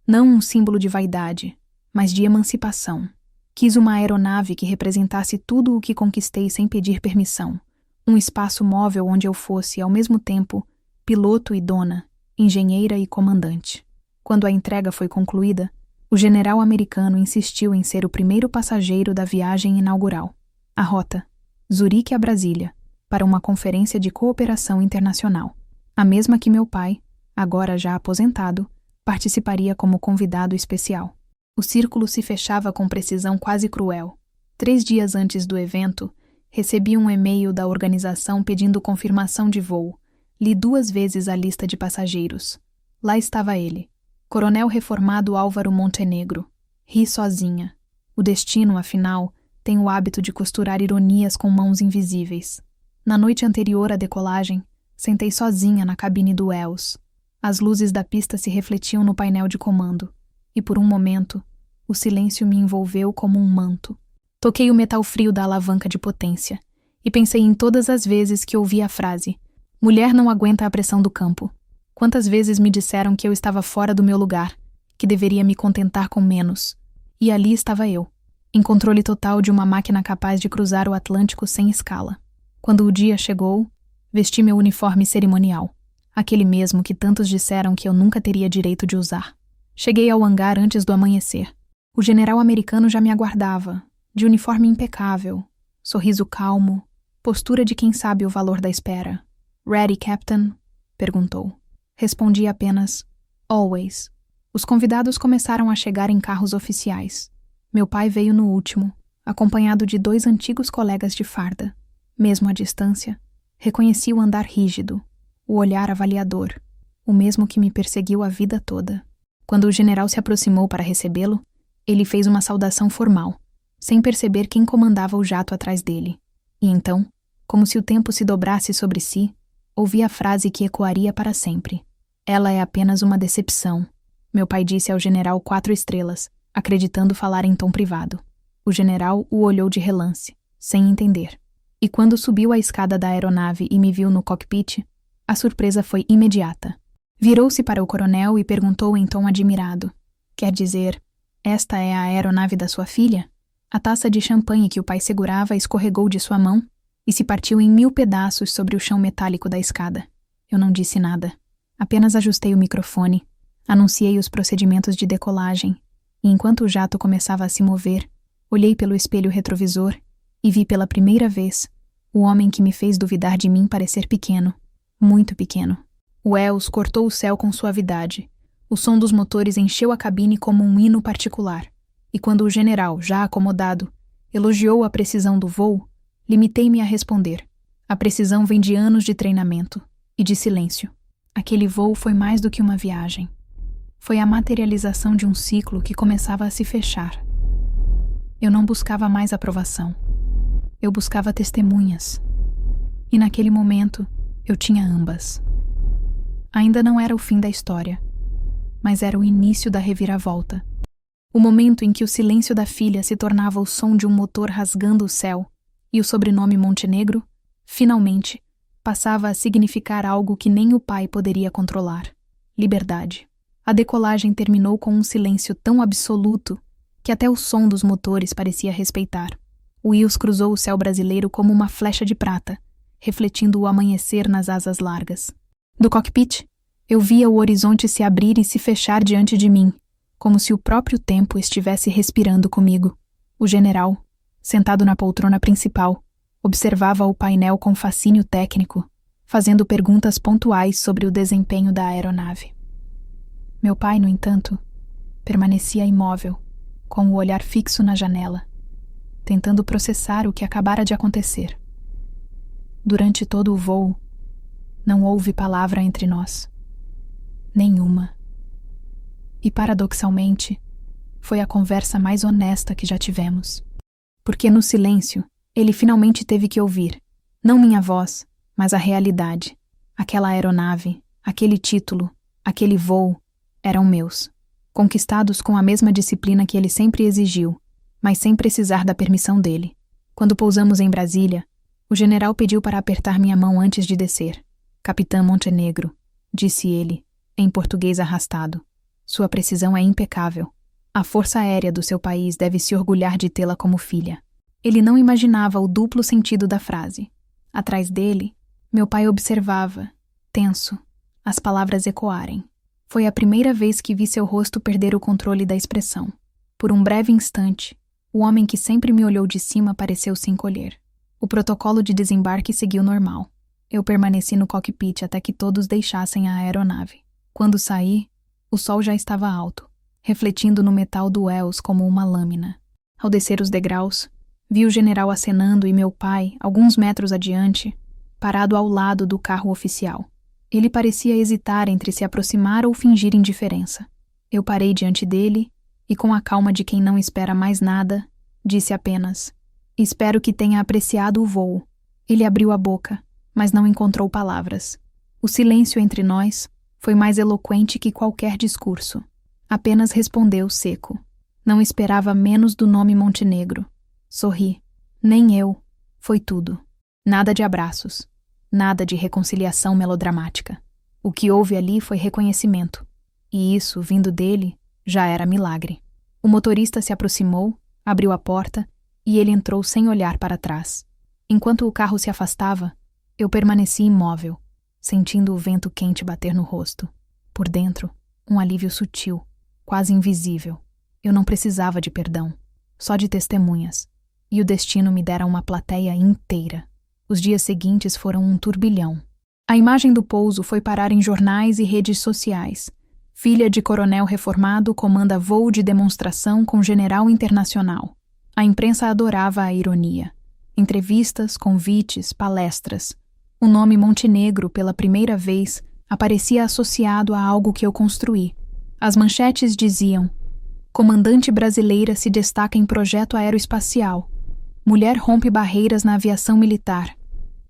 Não um símbolo de vaidade, mas de emancipação. Quis uma aeronave que representasse tudo o que conquistei sem pedir permissão. Um espaço móvel onde eu fosse, ao mesmo tempo, piloto e dona, engenheira e comandante. Quando a entrega foi concluída, o general americano insistiu em ser o primeiro passageiro da viagem inaugural. A rota: Zurique a Brasília, para uma conferência de cooperação internacional. A mesma que meu pai, agora já aposentado, participaria como convidado especial. O círculo se fechava com precisão quase cruel. 3 dias antes do evento, recebi um e-mail da organização pedindo confirmação de voo. Li 2 vezes a lista de passageiros. Lá estava ele, Coronel Reformado Álvaro Montenegro. Ri sozinha. O destino, afinal, tem o hábito de costurar ironias com mãos invisíveis. Na noite anterior à decolagem, sentei sozinha na cabine do EOS. As luzes da pista se refletiam no painel de comando, e por um momento, o silêncio me envolveu como um manto. Toquei o metal frio da alavanca de potência, e pensei em todas as vezes que ouvi a frase: mulher não aguenta a pressão do campo. Quantas vezes me disseram que eu estava fora do meu lugar, que deveria me contentar com menos. E ali estava eu, em controle total de uma máquina capaz de cruzar o Atlântico sem escala. Quando o dia chegou, vesti meu uniforme cerimonial, aquele mesmo que tantos disseram que eu nunca teria direito de usar. Cheguei ao hangar antes do amanhecer. O general americano já me aguardava, de uniforme impecável, sorriso calmo, postura de quem sabe o valor da espera. "Ready, Captain?" perguntou. Respondi apenas: "Always." Os convidados começaram a chegar em carros oficiais. Meu pai veio no último, acompanhado de 2 antigos colegas de farda. Mesmo à distância, reconheci o andar rígido, o olhar avaliador. o mesmo que me perseguiu a vida toda. Quando o general se aproximou para recebê-lo, ele fez uma saudação formal, sem perceber quem comandava o jato atrás dele. E então, como se o tempo se dobrasse sobre si, ouvi a frase que ecoaria para sempre. Ela é apenas uma decepção, meu pai disse ao general 4 estrelas, acreditando falar em tom privado. O general o olhou de relance, sem entender. E quando subiu a escada da aeronave e me viu no cockpit, a surpresa foi imediata. Virou-se para o coronel e perguntou em tom admirado. Quer dizer, esta é a aeronave da sua filha? A taça de champanhe que o pai segurava escorregou de sua mão e se partiu em 1000 pedaços sobre o chão metálico da escada. Eu não disse nada. Apenas ajustei o microfone, anunciei os procedimentos de decolagem, e enquanto o jato começava a se mover, olhei pelo espelho retrovisor e vi pela primeira vez o homem que me fez duvidar de mim parecer pequeno, muito pequeno. O Wells cortou o céu com suavidade. O som dos motores encheu a cabine como um hino particular. E quando o general, já acomodado, elogiou a precisão do voo, limitei-me a responder. A precisão vem de anos de treinamento e de silêncio. Aquele voo foi mais do que uma viagem. Foi a materialização de um ciclo que começava a se fechar. Eu não buscava mais aprovação. Eu buscava testemunhas. E naquele momento, eu tinha ambas. Ainda não era o fim da história, mas era o início da reviravolta. O momento em que o silêncio da filha se tornava o som de um motor rasgando o céu e o sobrenome Montenegro, finalmente, passava a significar algo que nem o pai poderia controlar: liberdade. A decolagem terminou com um silêncio tão absoluto que até o som dos motores parecia respeitar. O Wills cruzou o céu brasileiro como uma flecha de prata, refletindo o amanhecer nas asas largas. Do cockpit, eu via o horizonte se abrir e se fechar diante de mim, como se o próprio tempo estivesse respirando comigo. O general, sentado na poltrona principal, observava o painel com fascínio técnico, fazendo perguntas pontuais sobre o desempenho da aeronave. Meu pai, no entanto, permanecia imóvel, com o olhar fixo na janela, tentando processar o que acabara de acontecer. Durante todo o voo, não houve palavra entre nós. Nenhuma. E, paradoxalmente, foi a conversa mais honesta que já tivemos. Porque no silêncio, ele finalmente teve que ouvir, não minha voz, mas a realidade. Aquela aeronave, aquele título, aquele voo, eram meus, conquistados com a mesma disciplina que ele sempre exigiu, mas sem precisar da permissão dele. Quando pousamos em Brasília, o general pediu para apertar minha mão antes de descer. Capitã Montenegro, disse ele, em português arrastado. Sua precisão é impecável. A força aérea do seu país deve se orgulhar de tê-la como filha. Ele não imaginava o duplo sentido da frase. Atrás dele, meu pai observava, tenso, as palavras ecoarem. Foi a primeira vez que vi seu rosto perder o controle da expressão. Por um breve instante, o homem que sempre me olhou de cima pareceu se encolher. O protocolo de desembarque seguiu normal. Eu permaneci no cockpit até que todos deixassem a aeronave. Quando saí, o sol já estava alto, refletindo no metal do Wells como uma lâmina. Ao descer os degraus, vi o general acenando e meu pai, alguns metros adiante, parado ao lado do carro oficial. Ele parecia hesitar entre se aproximar ou fingir indiferença. Eu parei diante dele e, com a calma de quem não espera mais nada, disse apenas: "Espero que tenha apreciado o voo." Ele abriu a boca, mas não encontrou palavras. O silêncio entre nós foi mais eloquente que qualquer discurso. Apenas respondeu seco. Não esperava menos do nome Montenegro. Sorri. Nem eu. Foi tudo. Nada de abraços. Nada de reconciliação melodramática. O que houve ali foi reconhecimento. E isso, vindo dele, já era milagre. O motorista se aproximou, abriu a porta e ele entrou sem olhar para trás. Enquanto o carro se afastava, eu permaneci imóvel, sentindo o vento quente bater no rosto. Por dentro, um alívio sutil, quase invisível. Eu não precisava de perdão, só de testemunhas. E o destino me dera uma plateia inteira. Os dias seguintes foram um turbilhão. A imagem do pouso foi parar em jornais e redes sociais. Filha de coronel reformado comanda voo de demonstração com general internacional. A imprensa adorava a ironia. Entrevistas, convites, palestras. O nome Montenegro, pela primeira vez, Aparecia associado a algo que eu construí. As manchetes diziam: Comandante brasileira se destaca em projeto aeroespacial. Mulher rompe barreiras na aviação militar.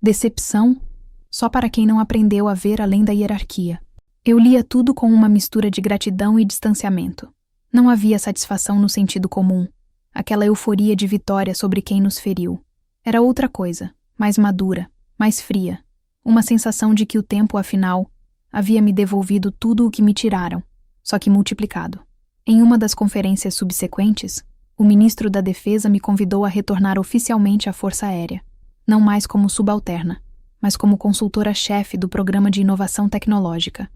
Decepção? Só para quem não aprendeu a ver além da hierarquia. Eu lia tudo com uma mistura de gratidão e distanciamento. Não havia satisfação no sentido comum, aquela euforia de vitória sobre quem nos feriu. Era outra coisa, mais madura, mais fria. Uma sensação de que o tempo, afinal, havia me devolvido tudo o que me tiraram, só que multiplicado. Em uma das conferências subsequentes, o ministro da Defesa me convidou a retornar oficialmente à Força Aérea, não mais como subalterna, mas como consultora-chefe do Programa de Inovação Tecnológica.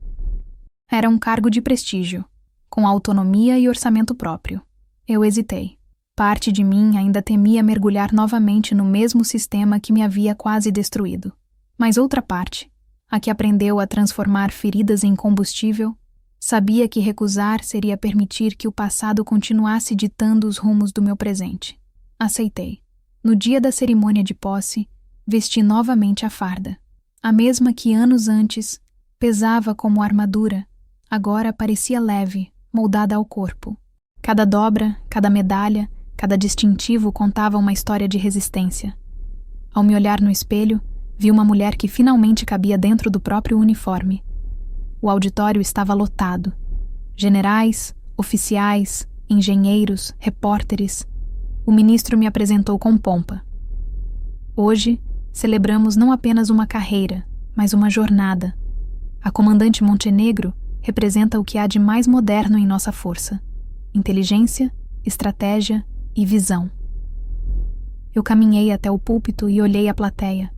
Era um cargo de prestígio, com autonomia e orçamento próprio. Eu hesitei. Parte de mim ainda temia mergulhar novamente no mesmo sistema que me havia quase destruído. Mas outra parte, a que aprendeu a transformar feridas em combustível, sabia que recusar seria permitir que o passado continuasse ditando os rumos do meu presente. Aceitei. No dia da cerimônia de posse, vesti novamente a farda. A mesma que anos antes pesava como armadura, agora parecia leve, moldada ao corpo. Cada dobra, cada medalha, cada distintivo contava uma história de resistência. Ao me olhar no espelho, vi uma mulher que finalmente cabia dentro do próprio uniforme. O auditório estava lotado. Generais, oficiais, engenheiros, repórteres. O ministro me apresentou com pompa. Hoje, celebramos não apenas uma carreira, mas uma jornada. A comandante Montenegro representa o que há de mais moderno em nossa força: inteligência, estratégia e visão. Eu caminhei até o púlpito e olhei a plateia.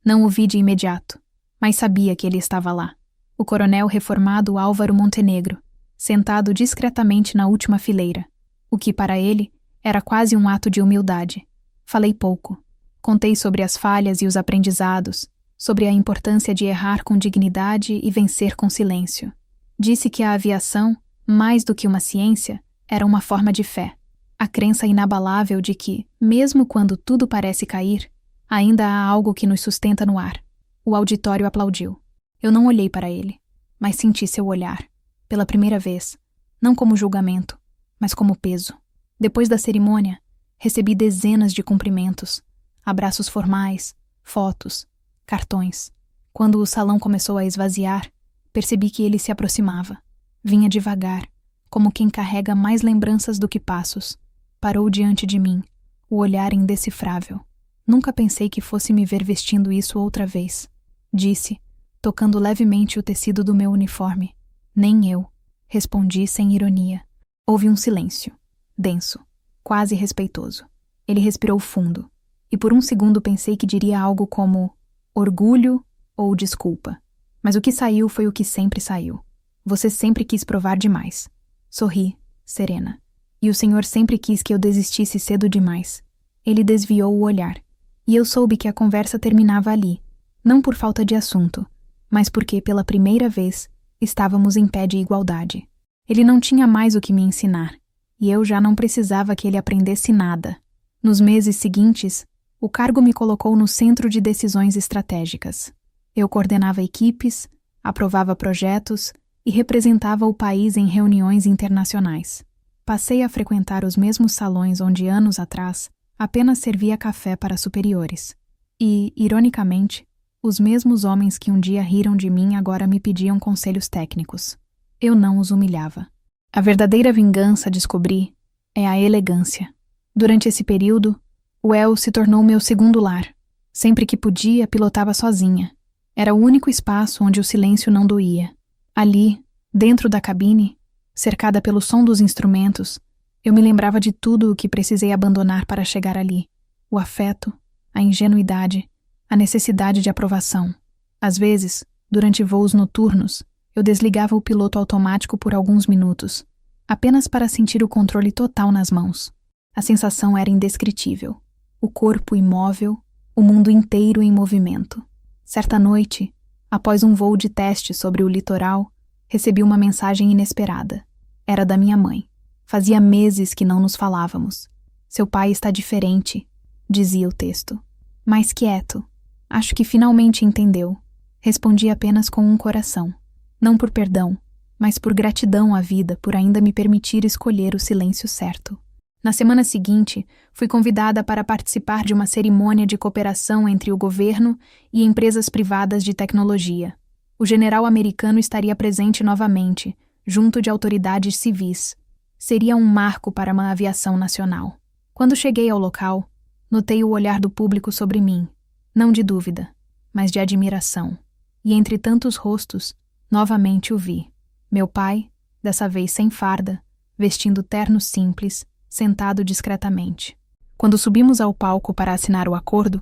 Não o vi de imediato, mas sabia que ele estava lá. O coronel reformado Álvaro Montenegro, sentado discretamente na última fileira, o que para ele era quase um ato de humildade. Falei pouco. Contei sobre as falhas e os aprendizados, sobre a importância de errar com dignidade e vencer com silêncio. Disse que a aviação, mais do que uma ciência, era uma forma de fé. A crença inabalável de que, mesmo quando tudo parece cair, ainda há algo que nos sustenta no ar. O auditório aplaudiu. Eu não olhei para ele, mas senti seu olhar, pela primeira vez, não como julgamento, mas como peso. Depois da cerimônia, recebi dezenas de cumprimentos, abraços formais, fotos, cartões. Quando o salão começou a esvaziar, percebi que ele se aproximava. Vinha devagar, como quem carrega mais lembranças do que passos. Parou diante de mim, o olhar indecifrável. Nunca pensei que fosse me ver vestindo isso outra vez. Disse, tocando levemente o tecido do meu uniforme. Nem eu. Respondi sem ironia. Houve um silêncio, denso, quase respeitoso. Ele respirou fundo, e por um segundo pensei que diria algo como orgulho ou desculpa. Mas o que saiu foi o que sempre saiu. Você sempre quis provar demais. Sorri, serena. E o senhor sempre quis que eu desistisse cedo demais. Ele desviou o olhar, e eu soube que a conversa terminava ali, não por falta de assunto, mas porque, pela primeira vez, estávamos em pé de igualdade. Ele não tinha mais o que me ensinar, e eu já não precisava que ele aprendesse nada. Nos meses seguintes, o cargo me colocou no centro de decisões estratégicas. Eu coordenava equipes, aprovava projetos e representava o país em reuniões internacionais. Passei a frequentar os mesmos salões onde, anos atrás, apenas servia café para superiores. E, ironicamente, os mesmos homens que um dia riram de mim agora me pediam conselhos técnicos. Eu não os humilhava. A verdadeira vingança, descobri, é a elegância. Durante esse período, o El se tornou meu segundo lar. Sempre que podia, pilotava sozinha. Era o único espaço onde o silêncio não doía. Ali, dentro da cabine, cercada pelo som dos instrumentos, eu me lembrava de tudo o que precisei abandonar para chegar ali. O afeto, a ingenuidade, a necessidade de aprovação. Às vezes, durante voos noturnos, eu desligava o piloto automático por alguns minutos, apenas para sentir o controle total nas mãos. A sensação era indescritível. O corpo imóvel, o mundo inteiro em movimento. Certa noite, após um voo de teste sobre o litoral, recebi uma mensagem inesperada. Era da minha mãe. Fazia meses que não nos falávamos. Seu pai está diferente, dizia o texto. Mais quieto. Acho que finalmente entendeu. Respondi apenas com um coração, não por perdão, mas por gratidão à vida por ainda me permitir escolher o silêncio certo. Na semana seguinte, fui convidada para participar de uma cerimônia de cooperação entre o governo e empresas privadas de tecnologia. O general americano estaria presente novamente, junto de autoridades civis. Seria um marco para uma aviação nacional. Quando cheguei ao local, notei o olhar do público sobre mim, não de dúvida, mas de admiração. E entre tantos rostos, novamente o vi. Meu pai, dessa vez sem farda, vestindo terno simples, sentado discretamente. Quando subimos ao palco para assinar o acordo,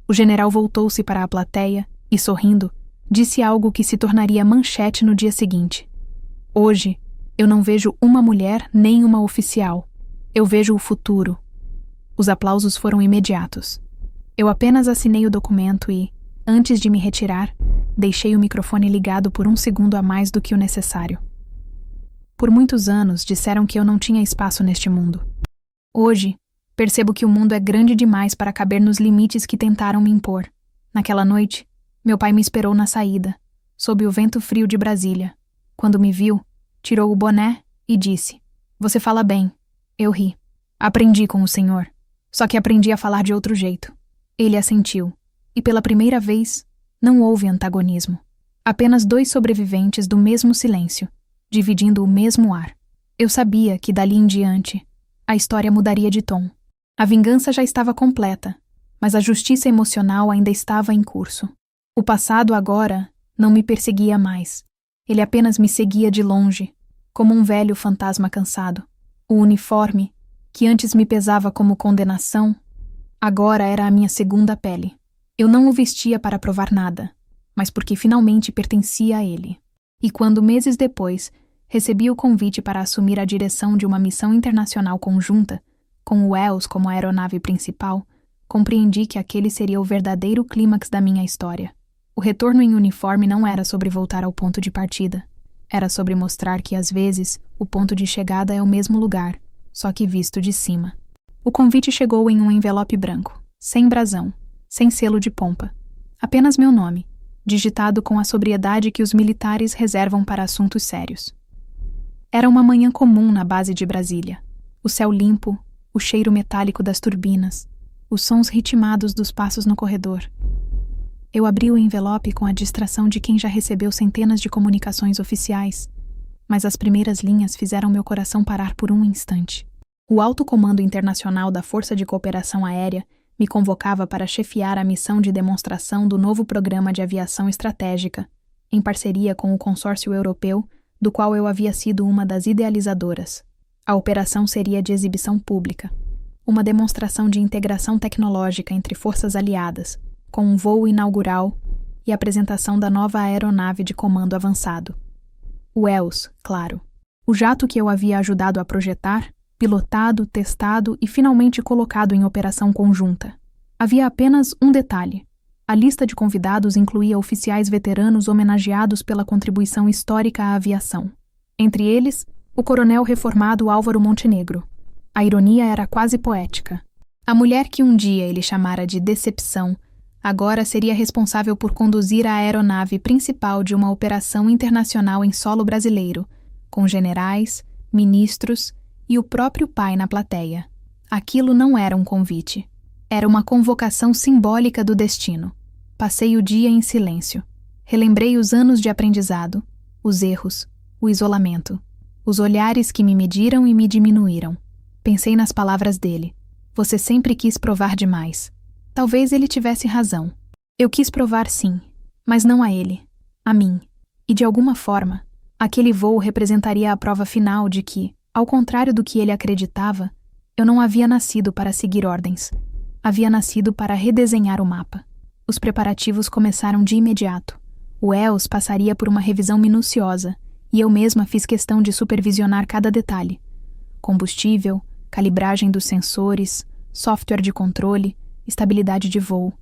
o general voltou-se para a plateia e, sorrindo, disse algo que se tornaria manchete no dia seguinte. Hoje, eu não vejo uma mulher nem uma oficial. Eu vejo o futuro. Os aplausos foram imediatos. Eu apenas assinei o documento e, antes de me retirar, deixei o microfone ligado por um segundo a mais do que o necessário. Por muitos anos disseram que eu não tinha espaço neste mundo. Hoje, percebo que o mundo é grande demais para caber nos limites que tentaram me impor. Naquela noite, meu pai me esperou na saída, sob o vento frio de Brasília. Quando me viu, tirou o boné e disse: "Você fala bem." Eu ri. Aprendi com o senhor. Só que aprendi a falar de outro jeito. Ele assentiu. E pela primeira vez, não houve antagonismo. Apenas dois sobreviventes do mesmo silêncio, dividindo o mesmo ar. Eu sabia que dali em diante, a história mudaria de tom. A vingança já estava completa, mas a justiça emocional ainda estava em curso. O passado agora não me perseguia mais. Ele apenas me seguia de longe, como um velho fantasma cansado. O uniforme, que antes me pesava como condenação, agora era a minha segunda pele. Eu não o vestia para provar nada, mas porque finalmente pertencia a ele. E quando, meses depois, recebi o convite para assumir a direção de uma missão internacional conjunta, com o ELS como a aeronave principal, compreendi que aquele seria o verdadeiro clímax da minha história. O retorno em uniforme não era sobre voltar ao ponto de partida. Era sobre mostrar que, às vezes, o ponto de chegada é o mesmo lugar, só que visto de cima. O convite chegou em um envelope branco, sem brasão, sem selo de pompa. Apenas meu nome, digitado com a sobriedade que os militares reservam para assuntos sérios. Era uma manhã comum na base de Brasília. O céu limpo, o cheiro metálico das turbinas, os sons ritmados dos passos no corredor. Eu abri o envelope com a distração de quem já recebeu centenas de comunicações oficiais, mas as primeiras linhas fizeram meu coração parar por um instante. O Alto Comando Internacional da Força de Cooperação Aérea me convocava para chefiar a missão de demonstração do novo programa de aviação estratégica, em parceria com o consórcio europeu, do qual eu havia sido uma das idealizadoras. A operação seria de exibição pública, uma demonstração de integração tecnológica entre forças aliadas, com um voo inaugural e apresentação da nova aeronave de comando avançado. O ELS, claro. O jato que eu havia ajudado a projetar, pilotado, testado e finalmente colocado em operação conjunta. Havia apenas um detalhe. A lista de convidados incluía oficiais veteranos homenageados pela contribuição histórica à aviação. Entre eles, o coronel reformado Álvaro Montenegro. A ironia era quase poética. A mulher que um dia ele chamara de Decepção, agora seria responsável por conduzir a aeronave principal de uma operação internacional em solo brasileiro, com generais, ministros e o próprio pai na plateia. Aquilo não era um convite. Era uma convocação simbólica do destino. Passei o dia em silêncio. Relembrei os anos de aprendizado, os erros, o isolamento, os olhares que me mediram e me diminuíram. Pensei nas palavras dele. Você sempre quis provar demais. Talvez ele tivesse razão. Eu quis provar sim, mas não a ele, a mim. E de alguma forma, aquele voo representaria a prova final de que, ao contrário do que ele acreditava, eu não havia nascido para seguir ordens. Havia nascido para redesenhar o mapa. Os preparativos começaram de imediato. O ELS passaria por uma revisão minuciosa, e eu mesma fiz questão de supervisionar cada detalhe. Combustível, calibragem dos sensores, software de controle, estabilidade de voo.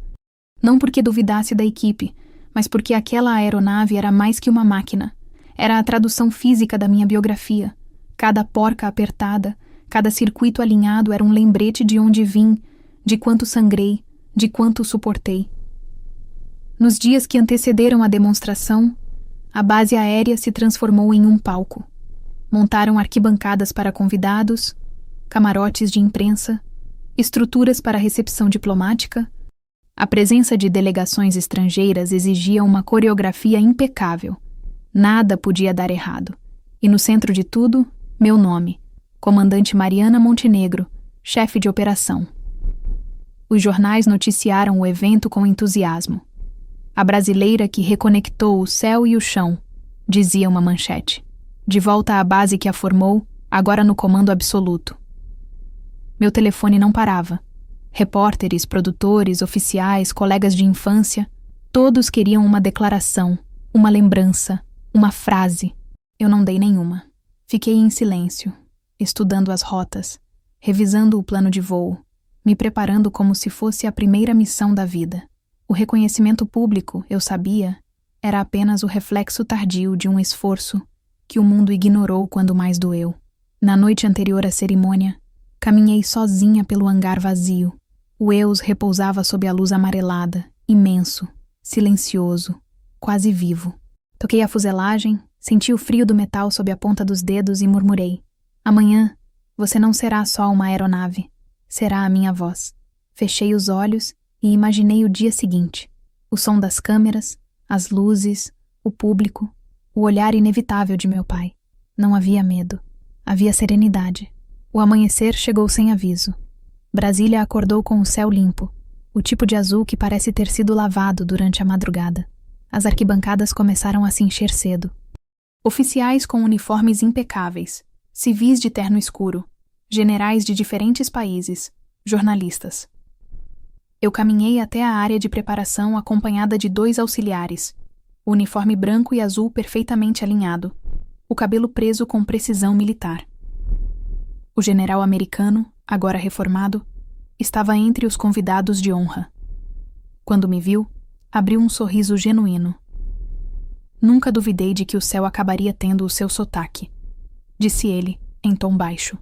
Não porque duvidasse da equipe, mas porque aquela aeronave era mais que uma máquina. Era a tradução física da minha biografia. Cada porca apertada, cada circuito alinhado era um lembrete de onde vim, de quanto sangrei, de quanto suportei. Nos dias que antecederam a demonstração, a base aérea se transformou em um palco. Montaram arquibancadas para convidados, camarotes de imprensa, estruturas para recepção diplomática. A presença de delegações estrangeiras exigia uma coreografia impecável. Nada podia dar errado. E no centro de tudo, meu nome, Comandante Mariana Montenegro, chefe de operação. Os jornais noticiaram o evento com entusiasmo. A brasileira que reconectou o céu e o chão, dizia uma manchete. De volta à base que a formou, agora no comando absoluto. Meu telefone não parava. Repórteres, produtores, oficiais, colegas de infância, todos queriam uma declaração, uma lembrança, uma frase. Eu não dei nenhuma. Fiquei em silêncio, estudando as rotas, revisando o plano de voo, me preparando como se fosse a primeira missão da vida. O reconhecimento público, eu sabia, era apenas o reflexo tardio de um esforço que o mundo ignorou quando mais doeu. Na noite anterior à cerimônia, caminhei sozinha pelo hangar vazio. O Eus repousava sob a luz amarelada, imenso, silencioso, quase vivo. Toquei a fuselagem, senti o frio do metal sob a ponta dos dedos e murmurei: amanhã, você não será só uma aeronave, será a minha voz. Fechei os olhos e imaginei o dia seguinte. O som das câmeras, as luzes, o público, o olhar inevitável de meu pai. Não havia medo. Havia serenidade. O amanhecer chegou sem aviso. Brasília acordou com o céu limpo, o tipo de azul que parece ter sido lavado durante a madrugada. As arquibancadas começaram a se encher cedo. Oficiais com uniformes impecáveis, civis de terno escuro, generais de diferentes países, jornalistas. Eu caminhei até a área de preparação acompanhada de 2 auxiliares, o uniforme branco e azul perfeitamente alinhado, o cabelo preso com precisão militar. O general americano, agora reformado, estava entre os convidados de honra. Quando me viu, abriu um sorriso genuíno. Nunca duvidei de que o céu acabaria tendo o seu sotaque, disse ele, em tom baixo.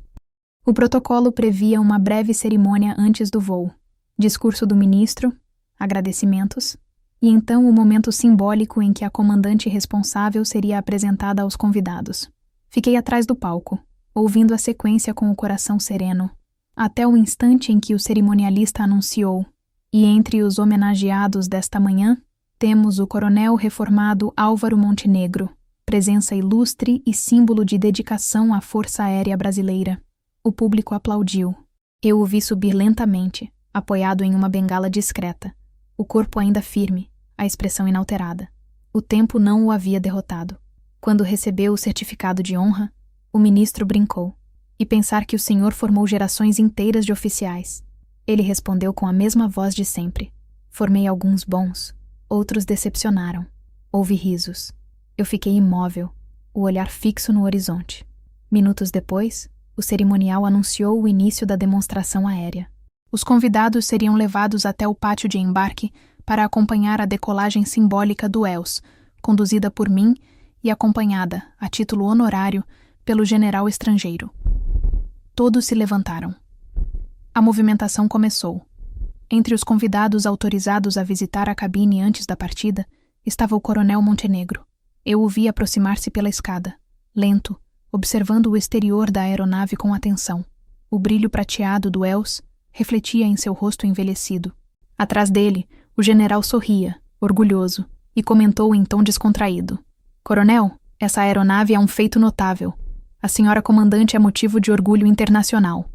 O protocolo previa uma breve cerimônia antes do voo, discurso do ministro, agradecimentos, e então o momento simbólico em que a comandante responsável seria apresentada aos convidados. Fiquei atrás do palco, ouvindo a sequência com o coração sereno, até o instante em que o cerimonialista anunciou: e entre os homenageados desta manhã, temos o coronel reformado Álvaro Montenegro, presença ilustre e símbolo de dedicação à Força Aérea Brasileira. O público aplaudiu. Eu o vi subir lentamente, apoiado em uma bengala discreta, o corpo ainda firme, a expressão inalterada. O tempo não o havia derrotado. Quando recebeu o certificado de honra, o ministro brincou. E pensar que o senhor formou gerações inteiras de oficiais. Ele respondeu com a mesma voz de sempre. Formei alguns bons, outros decepcionaram. Houve risos. Eu fiquei imóvel, o olhar fixo no horizonte. Minutos depois, o cerimonial anunciou o início da demonstração aérea. Os convidados seriam levados até o pátio de embarque para acompanhar a decolagem simbólica do Eus, conduzida por mim e acompanhada, a título honorário, pelo general estrangeiro. Todos se levantaram. A movimentação começou. Entre os convidados autorizados a visitar a cabine antes da partida, estava o coronel Montenegro. Eu o vi aproximar-se pela escada, lento, observando o exterior da aeronave com atenção. O brilho prateado do Eus refletia em seu rosto envelhecido. Atrás dele, o general sorria, orgulhoso, e comentou em tom descontraído: Coronel, essa aeronave é um feito notável. A senhora comandante é motivo de orgulho internacional.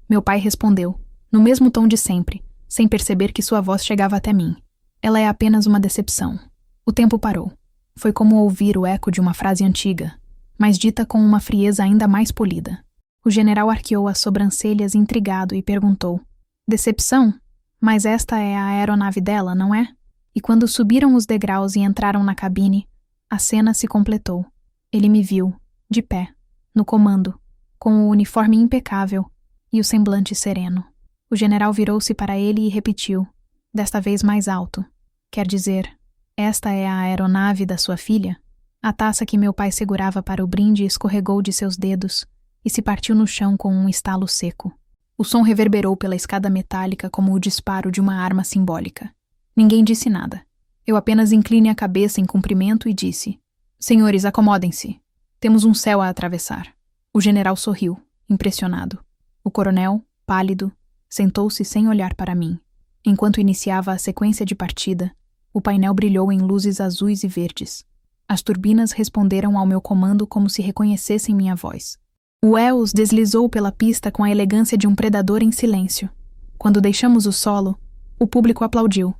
Meu pai respondeu, no mesmo tom de sempre, sem perceber que sua voz chegava até mim. Ela é apenas uma decepção. O tempo parou. Foi como ouvir o eco de uma frase antiga, mas dita com uma frieza ainda mais polida. O general arqueou as sobrancelhas intrigado e perguntou: Decepção? Mas esta é a aeronave dela, não é? E quando subiram os degraus e entraram na cabine, a cena se completou. Ele me viu, de pé, no comando, com o uniforme impecável e o semblante sereno. O general virou-se para ele e repetiu, desta vez mais alto: Quer dizer, esta é a aeronave da sua filha? A taça que meu pai segurava para o brinde escorregou de seus dedos e se partiu no chão com um estalo seco. O som reverberou pela escada metálica como o disparo de uma arma simbólica. Ninguém disse nada. Eu apenas inclinei a cabeça em cumprimento e disse: Senhores, acomodem-se. Temos um céu a atravessar. O general sorriu, impressionado. O coronel, pálido, sentou-se sem olhar para mim. Enquanto iniciava a sequência de partida, o painel brilhou em luzes azuis e verdes. As turbinas responderam ao meu comando como se reconhecessem minha voz. O Wells deslizou pela pista com a elegância de um predador em silêncio. Quando deixamos o solo, o público aplaudiu.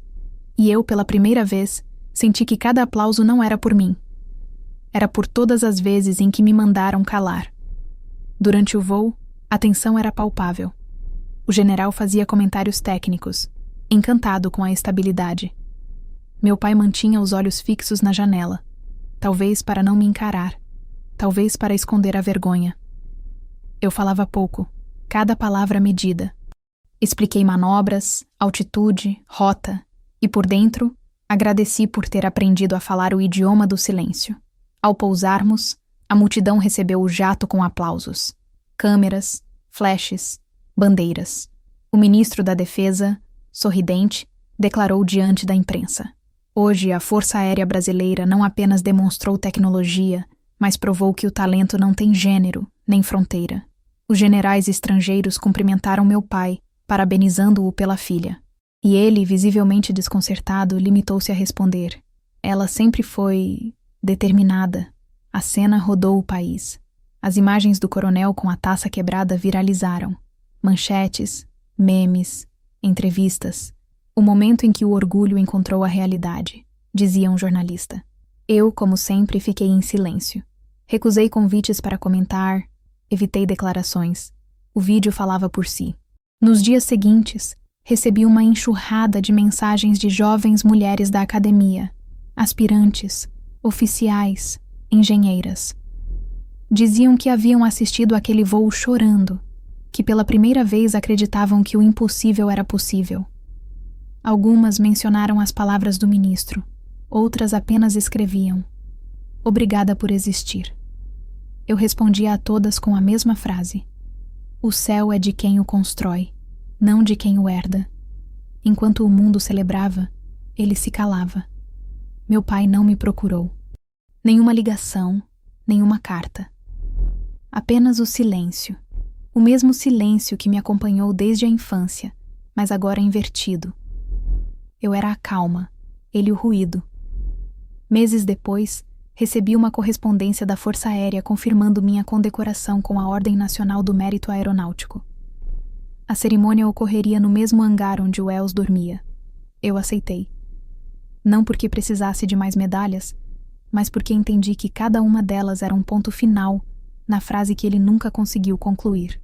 E eu, pela primeira vez, senti que cada aplauso não era por mim. Era por todas as vezes em que me mandaram calar. Durante o voo, a tensão era palpável. O general fazia comentários técnicos, encantado com a estabilidade. Meu pai mantinha os olhos fixos na janela, talvez para não me encarar, talvez para esconder a vergonha. Eu falava pouco, cada palavra medida. Expliquei manobras, altitude, rota, e por dentro, agradeci por ter aprendido a falar o idioma do silêncio. Ao pousarmos, a multidão recebeu o jato com aplausos. Câmeras, flashes, bandeiras. O ministro da Defesa, sorridente, declarou diante da imprensa: Hoje, a Força Aérea Brasileira não apenas demonstrou tecnologia, mas provou que o talento não tem gênero, nem fronteira. Os generais estrangeiros cumprimentaram meu pai, parabenizando-o pela filha. E ele, visivelmente desconcertado, limitou-se a responder: Ela sempre foi determinada. A cena rodou o país. As imagens do coronel com a taça quebrada viralizaram. Manchetes, memes, entrevistas. O momento em que o orgulho encontrou a realidade, dizia um jornalista. Eu, como sempre, fiquei em silêncio. Recusei convites para comentar, evitei declarações. O vídeo falava por si. Nos dias seguintes, recebi uma enxurrada de mensagens de jovens mulheres da academia, aspirantes, oficiais, engenheiras. Diziam que haviam assistido àquele voo chorando, que pela primeira vez acreditavam que o impossível era possível. Algumas mencionaram as palavras do ministro, outras apenas escreviam: Obrigada por existir. Eu respondia a todas com a mesma frase: O céu é de quem o constrói, não de quem o herda. Enquanto o mundo celebrava, ele se calava. Meu pai não me procurou. Nenhuma ligação, nenhuma carta. Apenas o silêncio. O mesmo silêncio que me acompanhou desde a infância, mas agora invertido. Eu era a calma, ele o ruído. Meses depois, recebi uma correspondência da Força Aérea confirmando minha condecoração com a Ordem Nacional do Mérito Aeronáutico. A cerimônia ocorreria no mesmo hangar onde o Wells dormia. Eu aceitei. Não porque precisasse de mais medalhas, mas porque entendi que cada uma delas era um ponto final na frase que ele nunca conseguiu concluir.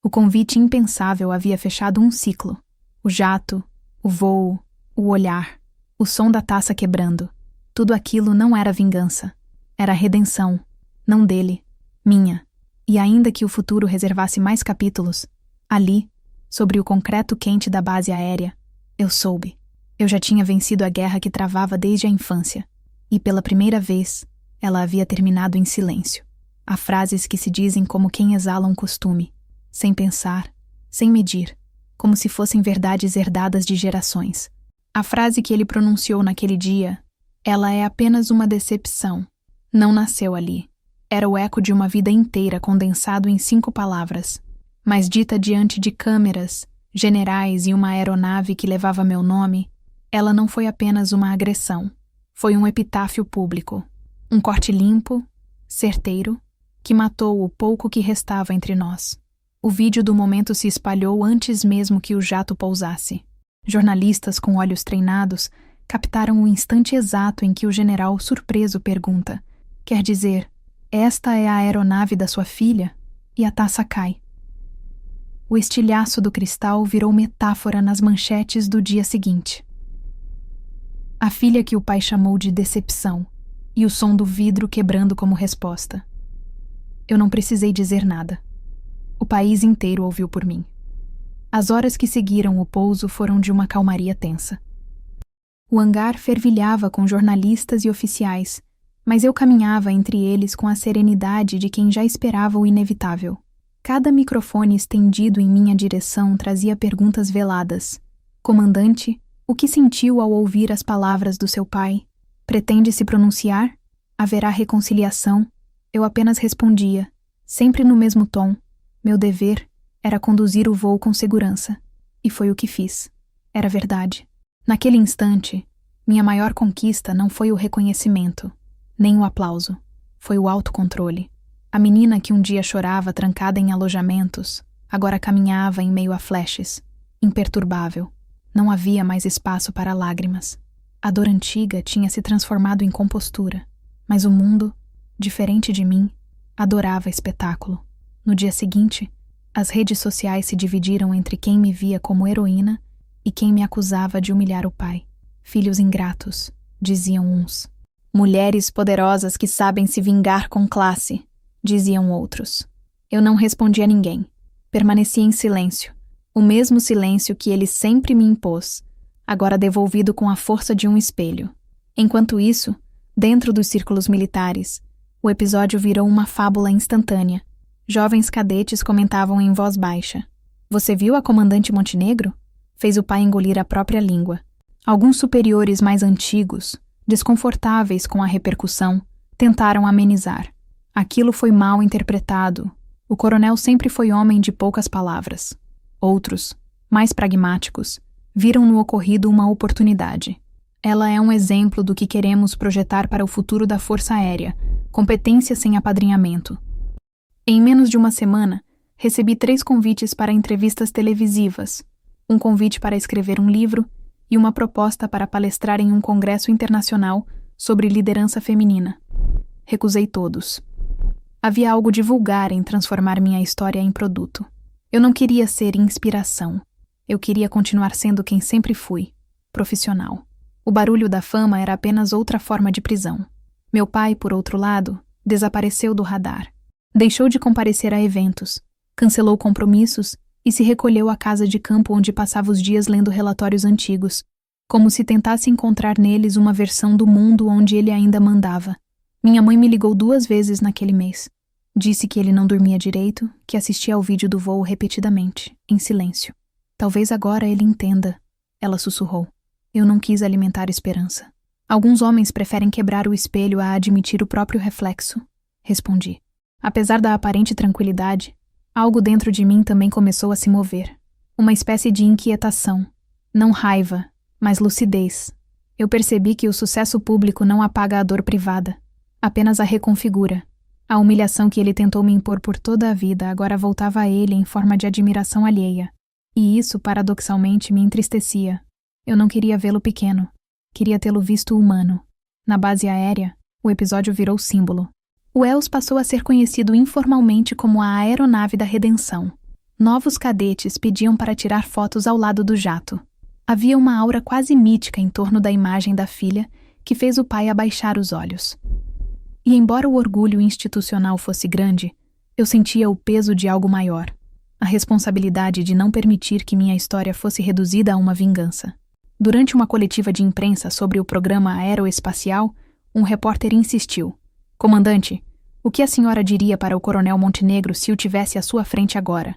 O convite impensável havia fechado um ciclo. O jato, o voo, o olhar, o som da taça quebrando. Tudo aquilo não era vingança. Era redenção. Não dele, minha. E ainda que o futuro reservasse mais capítulos, ali, sobre o concreto quente da base aérea, eu soube. Eu já tinha vencido a guerra que travava desde a infância. E pela primeira vez, ela havia terminado em silêncio. Há frases que se dizem como quem exala um costume, sem pensar, sem medir, como se fossem verdades herdadas de gerações. A frase que ele pronunciou naquele dia, ela é apenas uma decepção. Não nasceu ali. Era o eco de uma vida inteira condensado em 5 palavras. Mas dita diante de câmeras, generais e uma aeronave que levava meu nome, ela não foi apenas uma agressão. Foi um epitáfio público. Um corte limpo, certeiro, que matou o pouco que restava entre nós. O vídeo do momento se espalhou antes mesmo que o jato pousasse. Jornalistas com olhos treinados captaram o instante exato em que o general, surpreso, pergunta: Quer dizer, esta é a aeronave da sua filha? E a taça cai. O estilhaço do cristal virou metáfora nas manchetes do dia seguinte. A filha que o pai chamou de decepção, e o som do vidro quebrando como resposta. Eu não precisei dizer nada. O país inteiro ouviu por mim. As horas que seguiram o pouso foram de uma calmaria tensa. O hangar fervilhava com jornalistas e oficiais, mas eu caminhava entre eles com a serenidade de quem já esperava o inevitável. Cada microfone estendido em minha direção trazia perguntas veladas. Comandante, O que sentiu ao ouvir as palavras do seu pai? Pretende se pronunciar? Haverá reconciliação? Eu apenas respondia, sempre no mesmo tom. Meu dever era conduzir o voo com segurança. E foi o que fiz. Era verdade. Naquele instante, minha maior conquista não foi o reconhecimento, nem o aplauso. Foi o autocontrole. A menina que um dia chorava trancada em alojamentos, agora caminhava em meio a flashes, imperturbável. Não havia mais espaço para lágrimas. A dor antiga tinha se transformado em compostura, mas o mundo, diferente de mim, adorava espetáculo. No dia seguinte, as redes sociais se dividiram entre quem me via como heroína e quem me acusava de humilhar o pai. Filhos ingratos, diziam uns. Mulheres poderosas que sabem se vingar com classe, diziam outros. Eu não respondi a ninguém. Permaneci em silêncio. O mesmo silêncio que ele sempre me impôs, agora devolvido com a força de um espelho. Enquanto isso, dentro dos círculos militares, o episódio virou uma fábula instantânea. Jovens cadetes comentavam em voz baixa. Você viu a comandante Montenegro? Fez o pai engolir a própria língua. Alguns superiores mais antigos, desconfortáveis com a repercussão, tentaram amenizar. Aquilo foi mal interpretado. O coronel sempre foi homem de poucas palavras. Outros, mais pragmáticos, viram no ocorrido uma oportunidade. Ela é um exemplo do que queremos projetar para o futuro da Força Aérea, competência sem apadrinhamento. Em menos de uma semana, recebi 3 convites para entrevistas televisivas, um convite para escrever um livro e uma proposta para palestrar em um congresso internacional sobre liderança feminina. Recusei todos. Havia algo de vulgar em transformar minha história em produto. Eu não queria ser inspiração. Eu queria continuar sendo quem sempre fui, profissional. O barulho da fama era apenas outra forma de prisão. Meu pai, por outro lado, desapareceu do radar. Deixou de comparecer a eventos, cancelou compromissos e se recolheu à casa de campo onde passava os dias lendo relatórios antigos, como se tentasse encontrar neles uma versão do mundo onde ele ainda mandava. Minha mãe me ligou 2 vezes naquele mês. Disse que ele não dormia direito, que assistia ao vídeo do voo repetidamente, em silêncio. Talvez agora ele entenda, ela sussurrou. Eu não quis alimentar esperança. Alguns homens preferem quebrar o espelho a admitir o próprio reflexo, respondi. Apesar da aparente tranquilidade, algo dentro de mim também começou a se mover. Uma espécie de inquietação. Não raiva, mas lucidez. Eu percebi que o sucesso público não apaga a dor privada, apenas a reconfigura. A humilhação que ele tentou me impor por toda a vida agora voltava a ele em forma de admiração alheia. E isso, paradoxalmente, me entristecia. Eu não queria vê-lo pequeno. Queria tê-lo visto humano. Na base aérea, o episódio virou símbolo. O ELS passou a ser conhecido informalmente como a Aeronave da Redenção. Novos cadetes pediam para tirar fotos ao lado do jato. Havia uma aura quase mítica em torno da imagem da filha que fez o pai abaixar os olhos. E embora o orgulho institucional fosse grande, eu sentia o peso de algo maior. A responsabilidade de não permitir que minha história fosse reduzida a uma vingança. Durante uma coletiva de imprensa sobre o programa aeroespacial, um repórter insistiu. Comandante, o que a senhora diria para o coronel Montenegro se o tivesse à sua frente agora?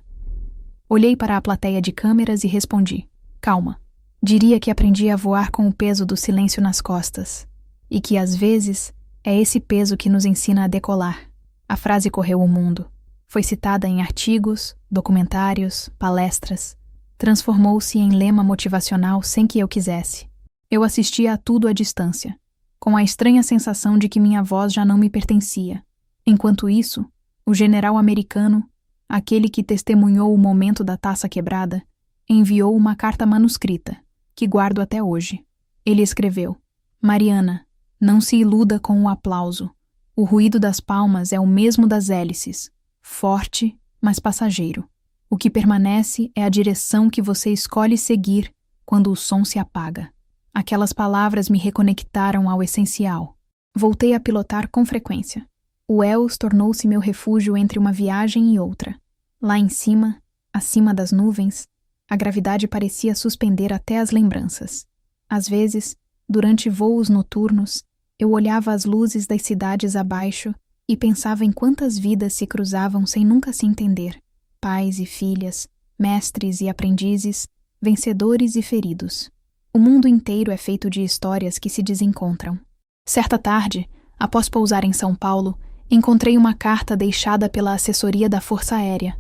Olhei para a plateia de câmeras e respondi. Calma. Diria que aprendi a voar com o peso do silêncio nas costas. E que, às vezes, é esse peso que nos ensina a decolar. A frase correu o mundo. Foi citada em artigos, documentários, palestras. Transformou-se em lema motivacional sem que eu quisesse. Eu assistia a tudo à distância, com a estranha sensação de que minha voz já não me pertencia. Enquanto isso, o general americano, aquele que testemunhou o momento da taça quebrada, enviou uma carta manuscrita, que guardo até hoje. Ele escreveu: Mariana, não se iluda com o aplauso. O ruído das palmas é o mesmo das hélices, forte, mas passageiro. O que permanece é a direção que você escolhe seguir quando o som se apaga. Aquelas palavras me reconectaram ao essencial. Voltei a pilotar com frequência. O ELS tornou-se meu refúgio entre uma viagem e outra. Lá em cima, acima das nuvens, a gravidade parecia suspender até as lembranças. Às vezes, durante voos noturnos, eu olhava as luzes das cidades abaixo e pensava em quantas vidas se cruzavam sem nunca se entender. Pais e filhas, mestres e aprendizes, vencedores e feridos. O mundo inteiro é feito de histórias que se desencontram. Certa tarde, após pousar em São Paulo, encontrei uma carta deixada pela assessoria da Força Aérea.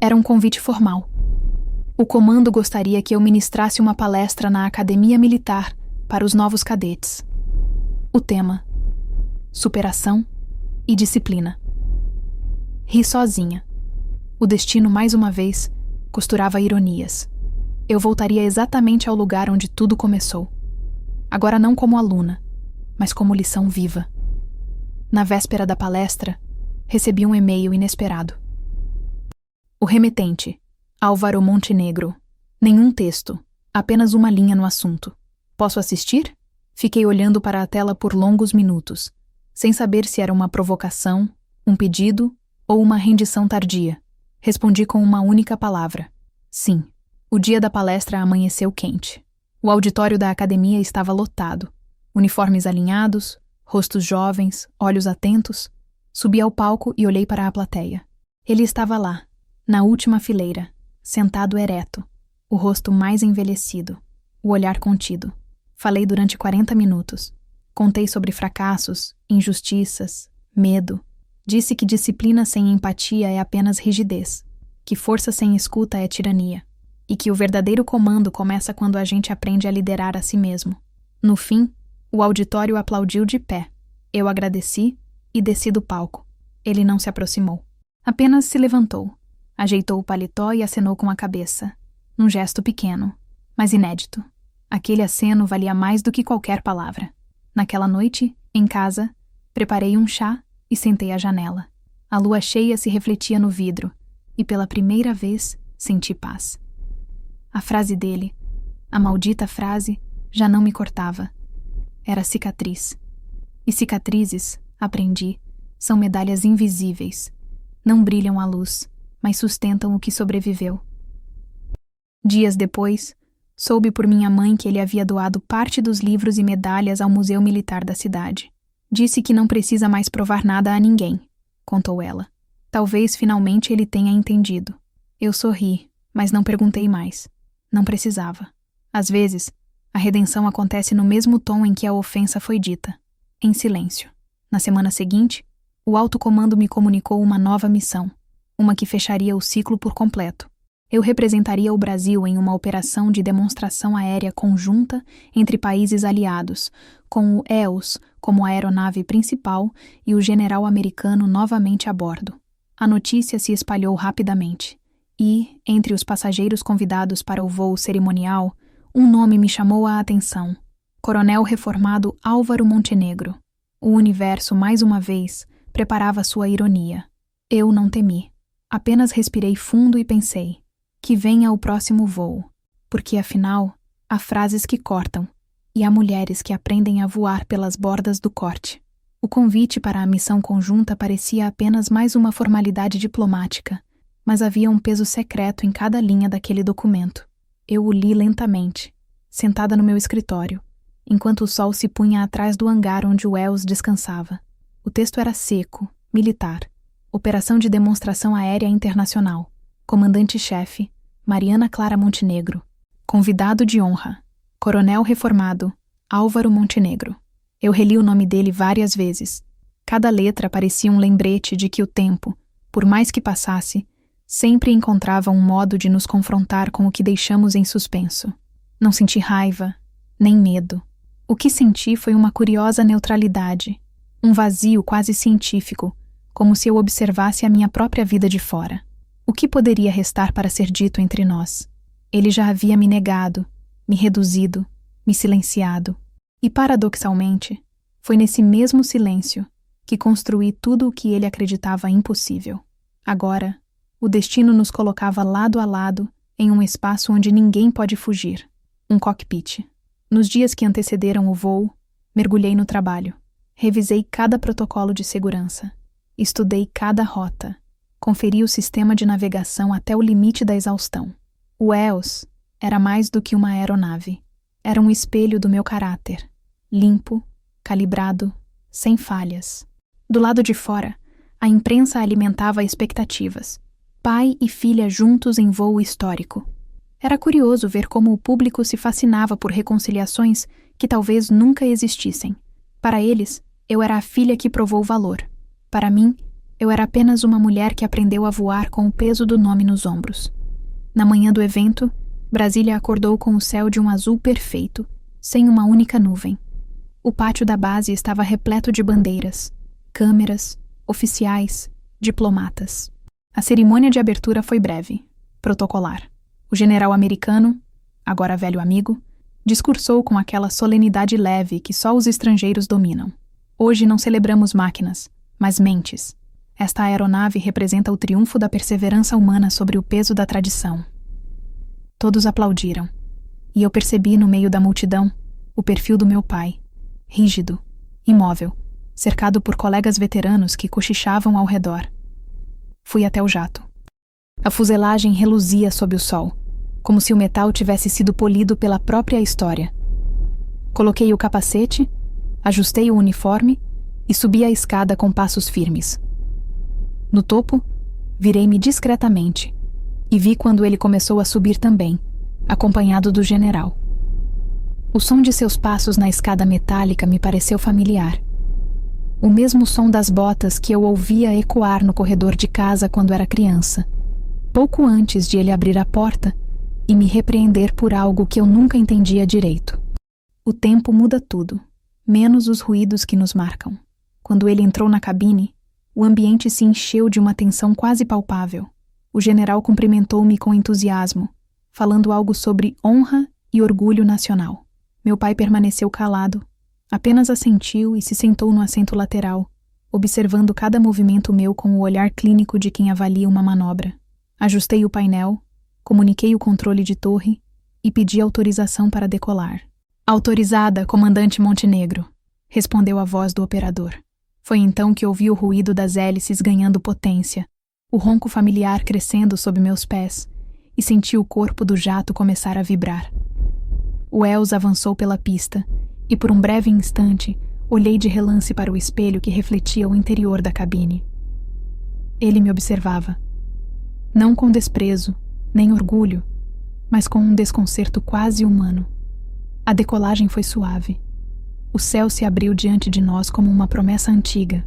Era um convite formal. O comando gostaria que eu ministrasse uma palestra na Academia Militar para os novos cadetes. O tema: superação e disciplina. Ri sozinha. O destino, mais uma vez, costurava ironias. Eu voltaria exatamente ao lugar onde tudo começou. Agora não como aluna, mas como lição viva. Na véspera da palestra, recebi um e-mail inesperado. O remetente, Álvaro Montenegro. Nenhum texto, apenas uma linha no assunto. Posso assistir? Fiquei olhando para a tela por longos minutos, sem saber se era uma provocação, um pedido ou uma rendição tardia. Respondi com uma única palavra: sim. O dia da palestra amanheceu quente. O auditório da academia estava lotado. Uniformes alinhados, rostos jovens, olhos atentos. Subi ao palco e olhei para a plateia. Ele estava lá, na última fileira, sentado ereto, o rosto mais envelhecido, o olhar contido. Falei durante 40 minutos. Contei sobre fracassos, injustiças, medo. Disse que disciplina sem empatia é apenas rigidez, que força sem escuta é tirania, e que o verdadeiro comando começa quando a gente aprende a liderar a si mesmo. No fim, o auditório aplaudiu de pé. Eu agradeci e desci do palco. Ele não se aproximou. Apenas se levantou, ajeitou o paletó e acenou com a cabeça, num gesto pequeno, mas inédito. Aquele aceno valia mais do que qualquer palavra. Naquela noite, em casa, preparei um chá e sentei à janela. A lua cheia se refletia no vidro, e pela primeira vez senti paz. A frase dele, a maldita frase, já não me cortava. Era cicatriz. E cicatrizes, aprendi, são medalhas invisíveis. Não brilham à luz, mas sustentam o que sobreviveu. Dias depois, soube por minha mãe que ele havia doado parte dos livros e medalhas ao Museu Militar da cidade. Disse que não precisa mais provar nada a ninguém, contou ela. Talvez finalmente ele tenha entendido. Eu sorri, mas não perguntei mais. Não precisava. Às vezes, a redenção acontece no mesmo tom em que a ofensa foi dita, em silêncio. Na semana seguinte, o alto comando me comunicou uma nova missão, uma que fecharia o ciclo por completo. Eu representaria o Brasil em uma operação de demonstração aérea conjunta entre países aliados, com o EOS como aeronave principal e o general americano novamente a bordo. A notícia se espalhou rapidamente e, entre os passageiros convidados para o voo cerimonial, um nome me chamou a atenção: Coronel reformado Álvaro Montenegro. O universo, mais uma vez, preparava sua ironia. Eu não temi. Apenas respirei fundo e pensei: que venha o próximo voo, porque afinal, há frases que cortam, e há mulheres que aprendem a voar pelas bordas do corte. O convite para a missão conjunta parecia apenas mais uma formalidade diplomática, mas havia um peso secreto em cada linha daquele documento. Eu o li lentamente, sentada no meu escritório, enquanto o sol se punha atrás do hangar onde o EOS descansava. O texto era seco, militar. Operação de Demonstração Aérea Internacional. Comandante-chefe, Mariana Clara Montenegro. Convidado de honra, Coronel reformado, Álvaro Montenegro. Eu reli o nome dele várias vezes. Cada letra parecia um lembrete de que o tempo, por mais que passasse, sempre encontrava um modo de nos confrontar com o que deixamos em suspenso. Não senti raiva, nem medo. O que senti foi uma curiosa neutralidade, um vazio quase científico, como se eu observasse a minha própria vida de fora. O que poderia restar para ser dito entre nós? Ele já havia me negado, me reduzido, me silenciado. E, paradoxalmente, foi nesse mesmo silêncio que construí tudo o que ele acreditava impossível. Agora, o destino nos colocava lado a lado em um espaço onde ninguém pode fugir, um cockpit. Nos dias que antecederam o voo, mergulhei no trabalho. Revisei cada protocolo de segurança. Estudei cada rota. Conferi o sistema de navegação até o limite da exaustão. O EOS era mais do que uma aeronave. Era um espelho do meu caráter. Limpo, calibrado, sem falhas. Do lado de fora, a imprensa alimentava expectativas. Pai e filha juntos em voo histórico. Era curioso ver como o público se fascinava por reconciliações que talvez nunca existissem. Para eles, eu era a filha que provou valor. Para mim, eu era apenas uma mulher que aprendeu a voar com o peso do nome nos ombros. Na manhã do evento, Brasília acordou com o céu de um azul perfeito, sem uma única nuvem. O pátio da base estava repleto de bandeiras, câmeras, oficiais, diplomatas. A cerimônia de abertura foi breve, protocolar. O general americano, agora velho amigo, discursou com aquela solenidade leve que só os estrangeiros dominam. Hoje não celebramos máquinas, mas mentes. Esta aeronave representa o triunfo da perseverança humana sobre o peso da tradição. Todos aplaudiram, e eu percebi no meio da multidão o perfil do meu pai, rígido, imóvel, cercado por colegas veteranos que cochichavam ao redor. Fui até o jato. A fuselagem reluzia sob o sol, como se o metal tivesse sido polido pela própria história. Coloquei o capacete, ajustei o uniforme e subi a escada com passos firmes. No topo, virei-me discretamente e vi quando ele começou a subir também, acompanhado do general. O som de seus passos na escada metálica me pareceu familiar. O mesmo som das botas que eu ouvia ecoar no corredor de casa quando era criança, pouco antes de ele abrir a porta e me repreender por algo que eu nunca entendia direito. O tempo muda tudo, menos os ruídos que nos marcam. Quando ele entrou na cabine, o ambiente se encheu de uma tensão quase palpável. O general cumprimentou-me com entusiasmo, falando algo sobre honra e orgulho nacional. Meu pai permaneceu calado, apenas assentiu e se sentou no assento lateral, observando cada movimento meu com o olhar clínico de quem avalia uma manobra. Ajustei o painel, comuniquei o controle de torre e pedi autorização para decolar. Autorizada, comandante Montenegro, respondeu a voz do operador. Foi então que ouvi o ruído das hélices ganhando potência, o ronco familiar crescendo sob meus pés, e senti o corpo do jato começar a vibrar. O Els avançou pela pista, e por um breve instante, olhei de relance para o espelho que refletia o interior da cabine. Ele me observava. Não com desprezo, nem orgulho, mas com um desconcerto quase humano. A decolagem foi suave. O céu se abriu diante de nós como uma promessa antiga.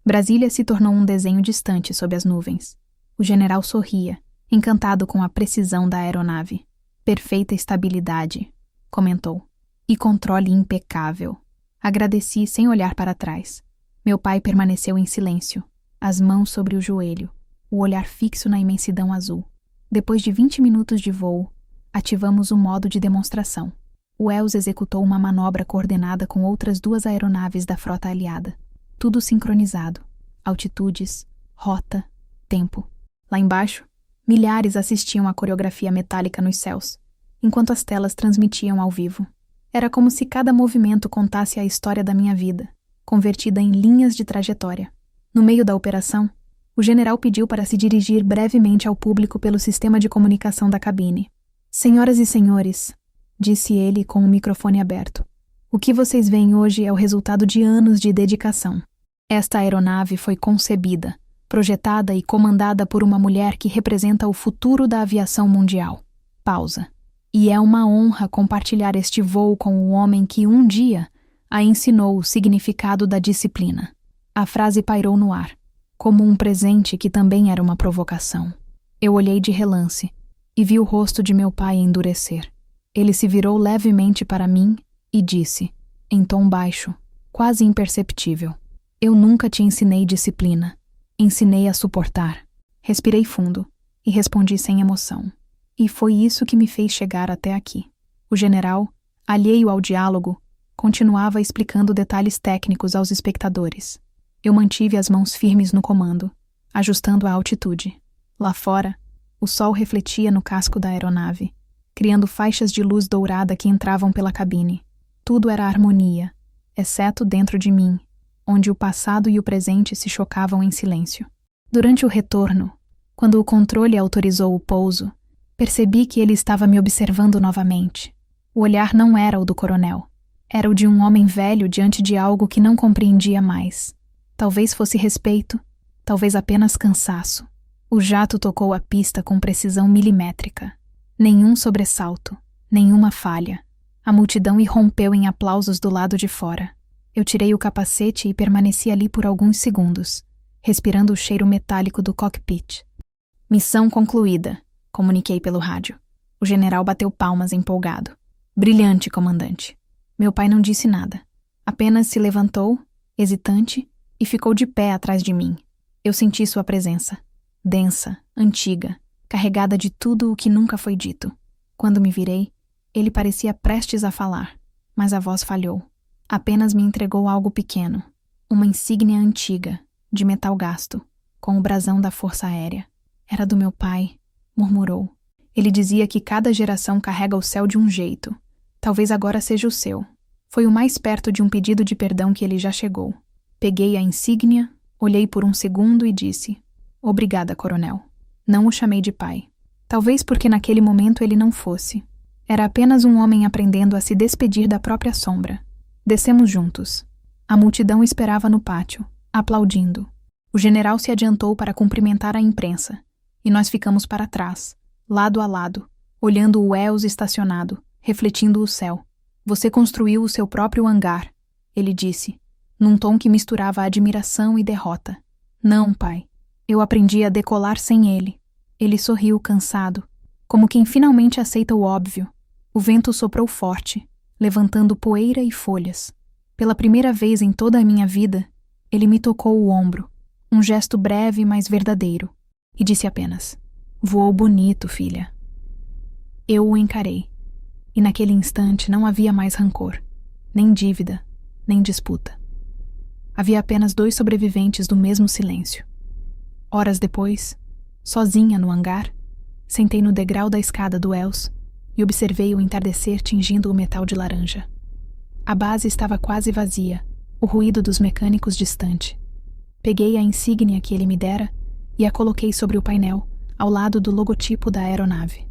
Brasília se tornou um desenho distante sob as nuvens. O general sorria, encantado com a precisão da aeronave. Perfeita estabilidade, comentou. E controle impecável. Agradeci sem olhar para trás. Meu pai permaneceu em silêncio, as mãos sobre o joelho, o olhar fixo na imensidão azul. Depois de 20 minutos de voo, ativamos o modo de demonstração. O Els executou uma manobra coordenada com outras 2 aeronaves da frota aliada. Tudo sincronizado. Altitudes, rota, tempo. Lá embaixo, milhares assistiam à coreografia metálica nos céus, enquanto as telas transmitiam ao vivo. Era como se cada movimento contasse a história da minha vida, convertida em linhas de trajetória. No meio da operação, o general pediu para se dirigir brevemente ao público pelo sistema de comunicação da cabine. Senhoras e senhores, disse ele com o microfone aberto, o que vocês veem hoje é o resultado de anos de dedicação. Esta aeronave foi concebida, projetada e comandada por uma mulher que representa o futuro da aviação mundial. Pausa. E é uma honra compartilhar este voo com o homem que um dia a ensinou o significado da disciplina. A frase pairou no ar, como um presente que também era uma provocação. Eu olhei de relance e vi o rosto de meu pai endurecer. Ele se virou levemente para mim e disse, em tom baixo, quase imperceptível: eu nunca te ensinei disciplina. Ensinei a suportar. Respirei fundo e respondi sem emoção. E foi isso que me fez chegar até aqui. O general, alheio ao diálogo, continuava explicando detalhes técnicos aos espectadores. Eu mantive as mãos firmes no comando, ajustando a altitude. Lá fora, o sol refletia no casco da aeronave, criando faixas de luz dourada que entravam pela cabine. Tudo era harmonia, exceto dentro de mim, onde o passado e o presente se chocavam em silêncio. Durante o retorno, quando o controle autorizou o pouso, percebi que ele estava me observando novamente. O olhar não era o do coronel. Era o de um homem velho diante de algo que não compreendia mais. Talvez fosse respeito, talvez apenas cansaço. O jato tocou a pista com precisão milimétrica. Nenhum sobressalto, nenhuma falha. A multidão irrompeu em aplausos do lado de fora. Eu tirei o capacete e permaneci ali por alguns segundos, respirando o cheiro metálico do cockpit. Missão concluída, comuniquei pelo rádio. O general bateu palmas empolgado. Brilhante, comandante. Meu pai não disse nada. Apenas se levantou, hesitante, e ficou de pé atrás de mim. Eu senti sua presença. Densa, antiga, carregada de tudo o que nunca foi dito. Quando me virei, ele parecia prestes a falar, mas a voz falhou. Apenas me entregou algo pequeno, uma insígnia antiga, de metal gasto, com o brasão da Força Aérea. Era do meu pai, murmurou. Ele dizia que cada geração carrega o céu de um jeito. Talvez agora seja o seu. Foi o mais perto de um pedido de perdão que ele já chegou. Peguei a insígnia, olhei por um segundo e disse: Obrigada, coronel. Não o chamei de pai. Talvez porque naquele momento ele não fosse. Era apenas um homem aprendendo a se despedir da própria sombra. Descemos juntos. A multidão esperava no pátio, aplaudindo. O general se adiantou para cumprimentar a imprensa, e nós ficamos para trás, lado a lado, olhando o Wells estacionado, refletindo o céu. Você construiu o seu próprio hangar, ele disse, num tom que misturava admiração e derrota. Não, pai. Eu aprendi a decolar sem ele. Ele sorriu cansado, como quem finalmente aceita o óbvio. O vento soprou forte, levantando poeira e folhas. Pela primeira vez em toda a minha vida, ele me tocou o ombro, um gesto breve, mas verdadeiro, e disse apenas: Voou bonito, filha. Eu o encarei, e naquele instante não havia mais rancor, nem dívida, nem disputa. Havia apenas 2 sobreviventes do mesmo silêncio. Horas depois, sozinha no hangar, sentei no degrau da escada do Wells e observei o entardecer tingindo o metal de laranja. A base estava quase vazia, o ruído dos mecânicos distante. Peguei a insígnia que ele me dera e a coloquei sobre o painel, ao lado do logotipo da aeronave.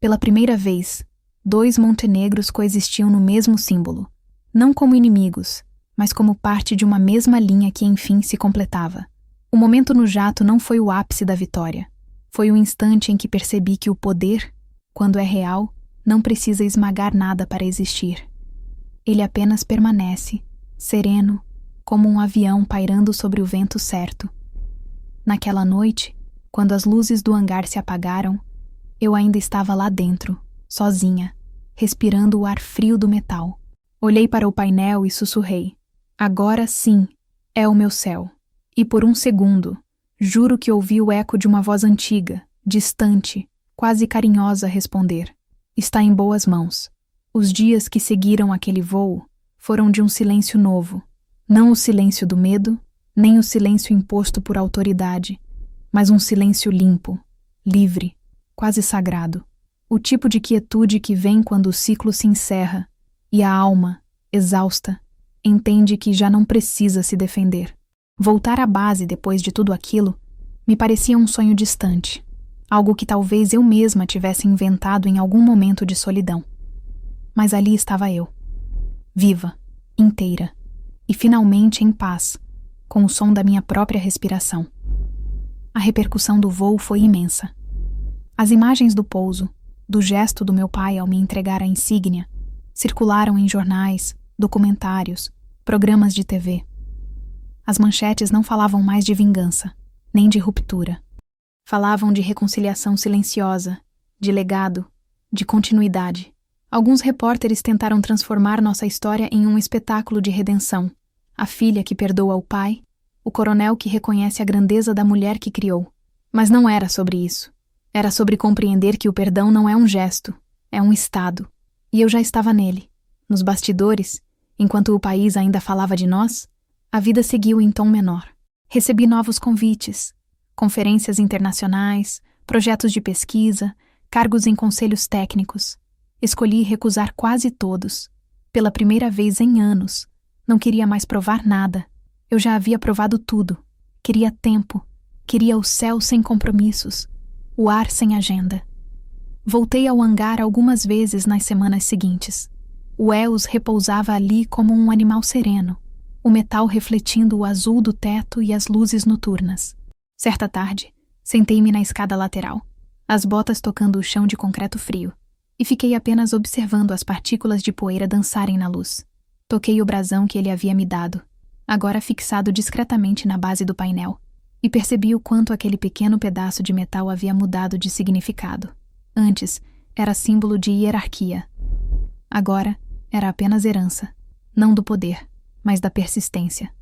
Pela primeira vez, 2 montenegros coexistiam no mesmo símbolo, não como inimigos, mas como parte de uma mesma linha que enfim se completava. O momento no jato não foi o ápice da vitória. Foi o instante em que percebi que o poder, quando é real, não precisa esmagar nada para existir. Ele apenas permanece, sereno, como um avião pairando sobre o vento certo. Naquela noite, quando as luzes do hangar se apagaram, eu ainda estava lá dentro, sozinha, respirando o ar frio do metal. Olhei para o painel e sussurrei: Agora sim, é o meu céu. E por um segundo, juro que ouvi o eco de uma voz antiga, distante, quase carinhosa responder: Está em boas mãos. Os dias que seguiram aquele voo foram de um silêncio novo. Não o silêncio do medo, nem o silêncio imposto por autoridade, mas um silêncio limpo, livre, quase sagrado. O tipo de quietude que vem quando o ciclo se encerra e a alma, exausta, entende que já não precisa se defender. Voltar à base depois de tudo aquilo me parecia um sonho distante, algo que talvez eu mesma tivesse inventado em algum momento de solidão. Mas ali estava eu, viva, inteira, e finalmente em paz, com o som da minha própria respiração. A repercussão do voo foi imensa. As imagens do pouso, do gesto do meu pai ao me entregar a insígnia, circularam em jornais, documentários, programas de TV. As manchetes não falavam mais de vingança, nem de ruptura. Falavam de reconciliação silenciosa, de legado, de continuidade. Alguns repórteres tentaram transformar nossa história em um espetáculo de redenção. A filha que perdoa o pai, o coronel que reconhece a grandeza da mulher que criou. Mas não era sobre isso. Era sobre compreender que o perdão não é um gesto, é um estado. E eu já estava nele. Nos bastidores, enquanto o país ainda falava de nós, a vida seguiu em tom menor. Recebi novos convites, conferências internacionais, projetos de pesquisa, cargos em conselhos técnicos. Escolhi recusar quase todos. Pela primeira vez em anos, não queria mais provar nada. Eu já havia provado tudo. Queria tempo. Queria o céu sem compromissos. O ar sem agenda. Voltei ao hangar algumas vezes nas semanas seguintes. O Wells repousava ali como um animal sereno, o metal refletindo o azul do teto e as luzes noturnas. Certa tarde, sentei-me na escada lateral. as botas tocando o chão de concreto frio, e fiquei apenas observando as partículas de poeira dançarem na luz. Toquei o brasão que ele havia me dado, agora fixado discretamente na base do painel, e percebi o quanto aquele pequeno pedaço de metal havia mudado de significado. Antes, era símbolo de hierarquia. Agora, era apenas herança, não do poder, mas da persistência.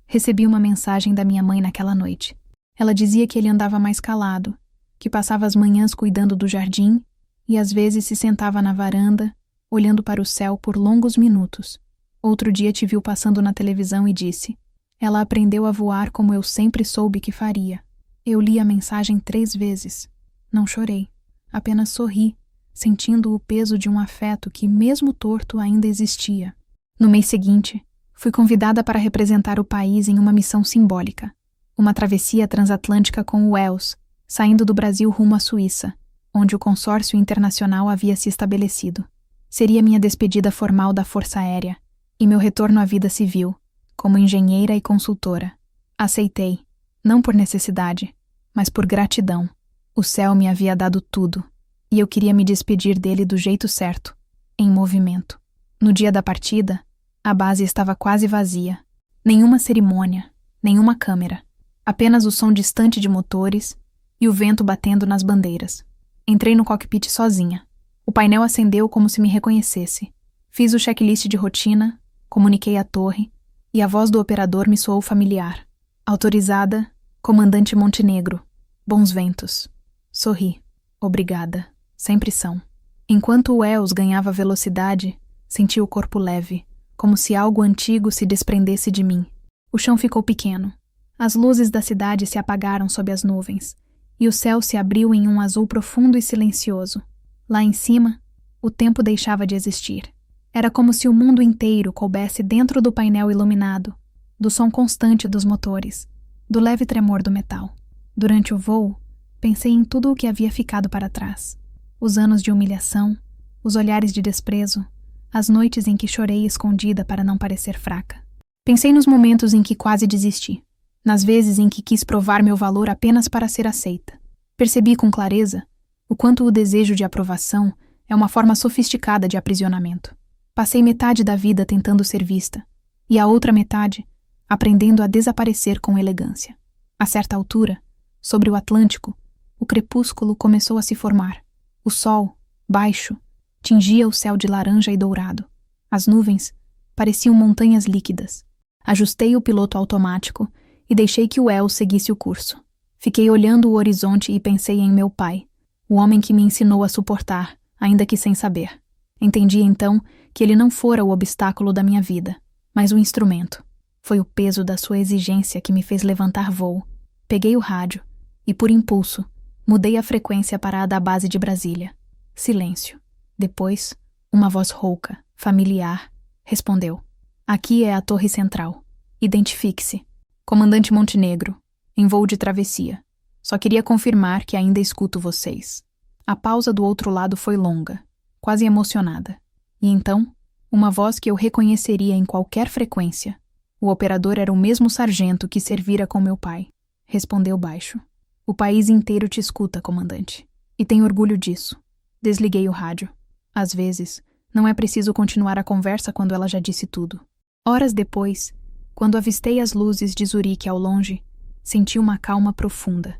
Recebi uma mensagem da minha mãe naquela noite. Ela dizia que ele andava mais calado, que passava as manhãs cuidando do jardim e às vezes se sentava na varanda, olhando para o céu por longos minutos. Outro dia te viu passando na televisão e disse: ela aprendeu a voar como eu sempre soube que faria. Eu li a mensagem 3 vezes. Não chorei, apenas sorri, sentindo o peso de um afeto que, mesmo torto, ainda existia. No mês seguinte, fui convidada para representar o país em uma missão simbólica, uma travessia transatlântica com o Wells, saindo do Brasil rumo à Suíça, onde o consórcio internacional havia se estabelecido. Seria minha despedida formal da Força Aérea e meu retorno à vida civil, como engenheira e consultora. Aceitei, não por necessidade, mas por gratidão. O céu me havia dado tudo, e eu queria me despedir dele do jeito certo, em movimento. No dia da partida, a base estava quase vazia. Nenhuma cerimônia, nenhuma câmera. Apenas o som distante de motores e o vento batendo nas bandeiras. Entrei no cockpit sozinha. O painel acendeu como se me reconhecesse. Fiz o checklist de rotina, comuniquei à torre, e a voz do operador me soou familiar. Autorizada, comandante Montenegro. Bons ventos. Sorri. Obrigada. Sempre são. Enquanto o Wells ganhava velocidade, senti o corpo leve, como se algo antigo se desprendesse de mim. O chão ficou pequeno. As luzes da cidade se apagaram sob as nuvens, e o céu se abriu em um azul profundo e silencioso. Lá em cima, o tempo deixava de existir. Era como se o mundo inteiro coubesse dentro do painel iluminado, do som constante dos motores, do leve tremor do metal. Durante o voo, pensei em tudo o que havia ficado para trás. Os anos de humilhação, os olhares de desprezo, as noites em que chorei escondida para não parecer fraca. Pensei nos momentos em que quase desisti, nas vezes em que quis provar meu valor apenas para ser aceita. Percebi com clareza o quanto o desejo de aprovação é uma forma sofisticada de aprisionamento. Passei metade da vida tentando ser vista, e a outra metade aprendendo a desaparecer com elegância. A certa altura, sobre o Atlântico, o crepúsculo começou a se formar. O sol, baixo, tingia o céu de laranja e dourado. As nuvens pareciam montanhas líquidas. Ajustei o piloto automático e deixei que o Wells seguisse o curso. Fiquei olhando o horizonte e pensei em meu pai, o homem que me ensinou a suportar, ainda que sem saber. Entendi então que ele não fora o obstáculo da minha vida, mas o instrumento. Foi o peso da sua exigência que me fez levantar voo. Peguei o rádio e, por impulso, mudei a frequência para a da base de Brasília. Silêncio. Depois, uma voz rouca, familiar, respondeu. Aqui é a Torre Central. Identifique-se. Comandante Montenegro, em voo de travessia. Só queria confirmar que ainda escuto vocês. A pausa do outro lado foi longa, quase emocionada. E então, uma voz que eu reconheceria em qualquer frequência. O operador era o mesmo sargento que servira com meu pai. Respondeu baixo. O país inteiro te escuta, comandante. E tem orgulho disso. Desliguei o rádio. Às vezes, não é preciso continuar a conversa quando ela já disse tudo. Horas depois, quando avistei as luzes de Zurique ao longe, senti uma calma profunda.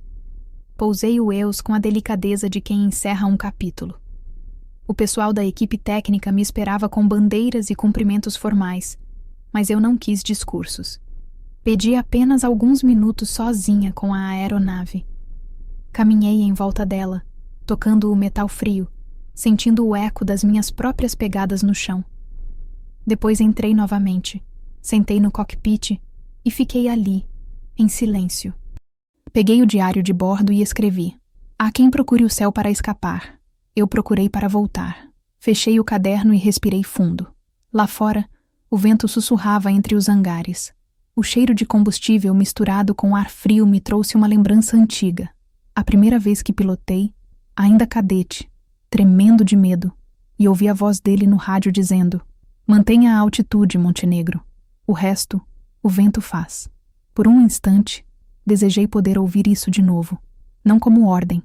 Pousei o Wells com a delicadeza de quem encerra um capítulo. O pessoal da equipe técnica me esperava com bandeiras e cumprimentos formais, mas eu não quis discursos. Pedi apenas alguns minutos sozinha com a aeronave. Caminhei em volta dela, tocando o metal frio, sentindo o eco das minhas próprias pegadas no chão. Depois entrei novamente, sentei no cockpit e fiquei ali, em silêncio. Peguei o diário de bordo e escrevi: há quem procure o céu para escapar. Eu procurei para voltar. Fechei o caderno e respirei fundo. Lá fora, o vento sussurrava entre os hangares. O cheiro de combustível misturado com ar frio me trouxe uma lembrança antiga. A primeira vez que pilotei, ainda cadete, tremendo de medo, e ouvi a voz dele no rádio dizendo: mantenha a altitude, Montenegro. O resto, o vento faz. Por um instante, desejei poder ouvir isso de novo, não como ordem,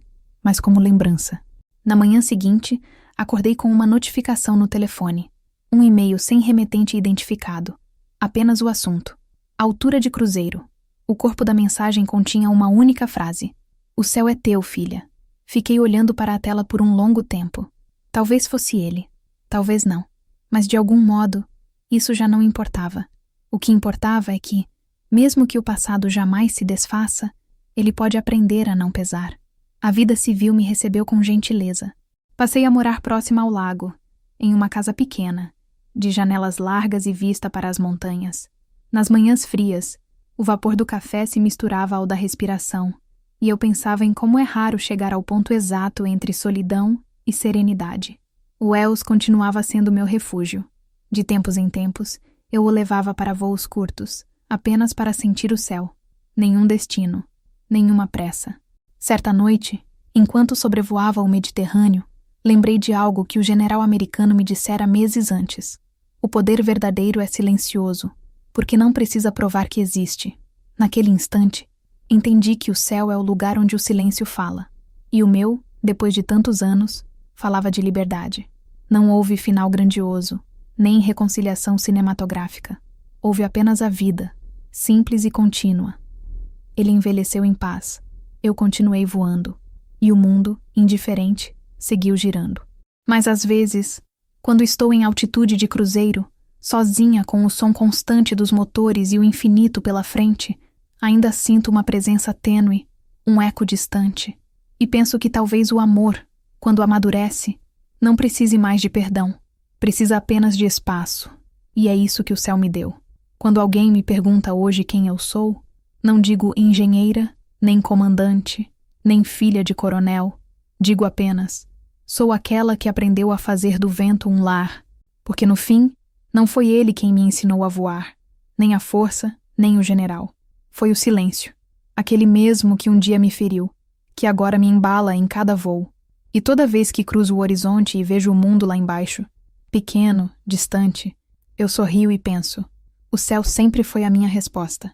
mas como lembrança. Na manhã seguinte, acordei com uma notificação no telefone. Um e-mail sem remetente identificado. Apenas o assunto. Altura de cruzeiro. O corpo da mensagem continha uma única frase. O céu é teu, filha. Fiquei olhando para a tela por um longo tempo. Talvez fosse ele. Talvez não. Mas de algum modo, isso já não importava. O que importava é que, mesmo que o passado jamais se desfaça, ele pode aprender a não pesar. A vida civil me recebeu com gentileza. Passei a morar próxima ao lago, em uma casa pequena, de janelas largas e vista para as montanhas. Nas manhãs frias, o vapor do café se misturava ao da respiração, e eu pensava em como é raro chegar ao ponto exato entre solidão e serenidade. O Wells continuava sendo meu refúgio. De tempos em tempos, eu o levava para voos curtos, apenas para sentir o céu. Nenhum destino, nenhuma pressa. Certa noite, enquanto sobrevoava o Mediterrâneo, lembrei de algo que o general americano me dissera meses antes. O poder verdadeiro é silencioso, porque não precisa provar que existe. Naquele instante, entendi que o céu é o lugar onde o silêncio fala. E o meu, depois de tantos anos, falava de liberdade. Não houve final grandioso, nem reconciliação cinematográfica. Houve apenas a vida, simples e contínua. Ele envelheceu em paz. Eu continuei voando. E o mundo, indiferente, seguiu girando. Mas às vezes, quando estou em altitude de cruzeiro, sozinha com o som constante dos motores e o infinito pela frente, ainda sinto uma presença tênue, um eco distante. E penso que talvez o amor, quando amadurece, não precise mais de perdão. Precisa apenas de espaço. E é isso que o céu me deu. Quando alguém me pergunta hoje quem eu sou, não digo engenheira, nem comandante, nem filha de coronel. Digo apenas, sou aquela que aprendeu a fazer do vento um lar, porque no fim, não foi ele quem me ensinou a voar, nem a força, nem o general. Foi o silêncio, aquele mesmo que um dia me feriu, que agora me embala em cada voo. E toda vez que cruzo o horizonte e vejo o mundo lá embaixo, pequeno, distante, eu sorrio e penso, o céu sempre foi a minha resposta.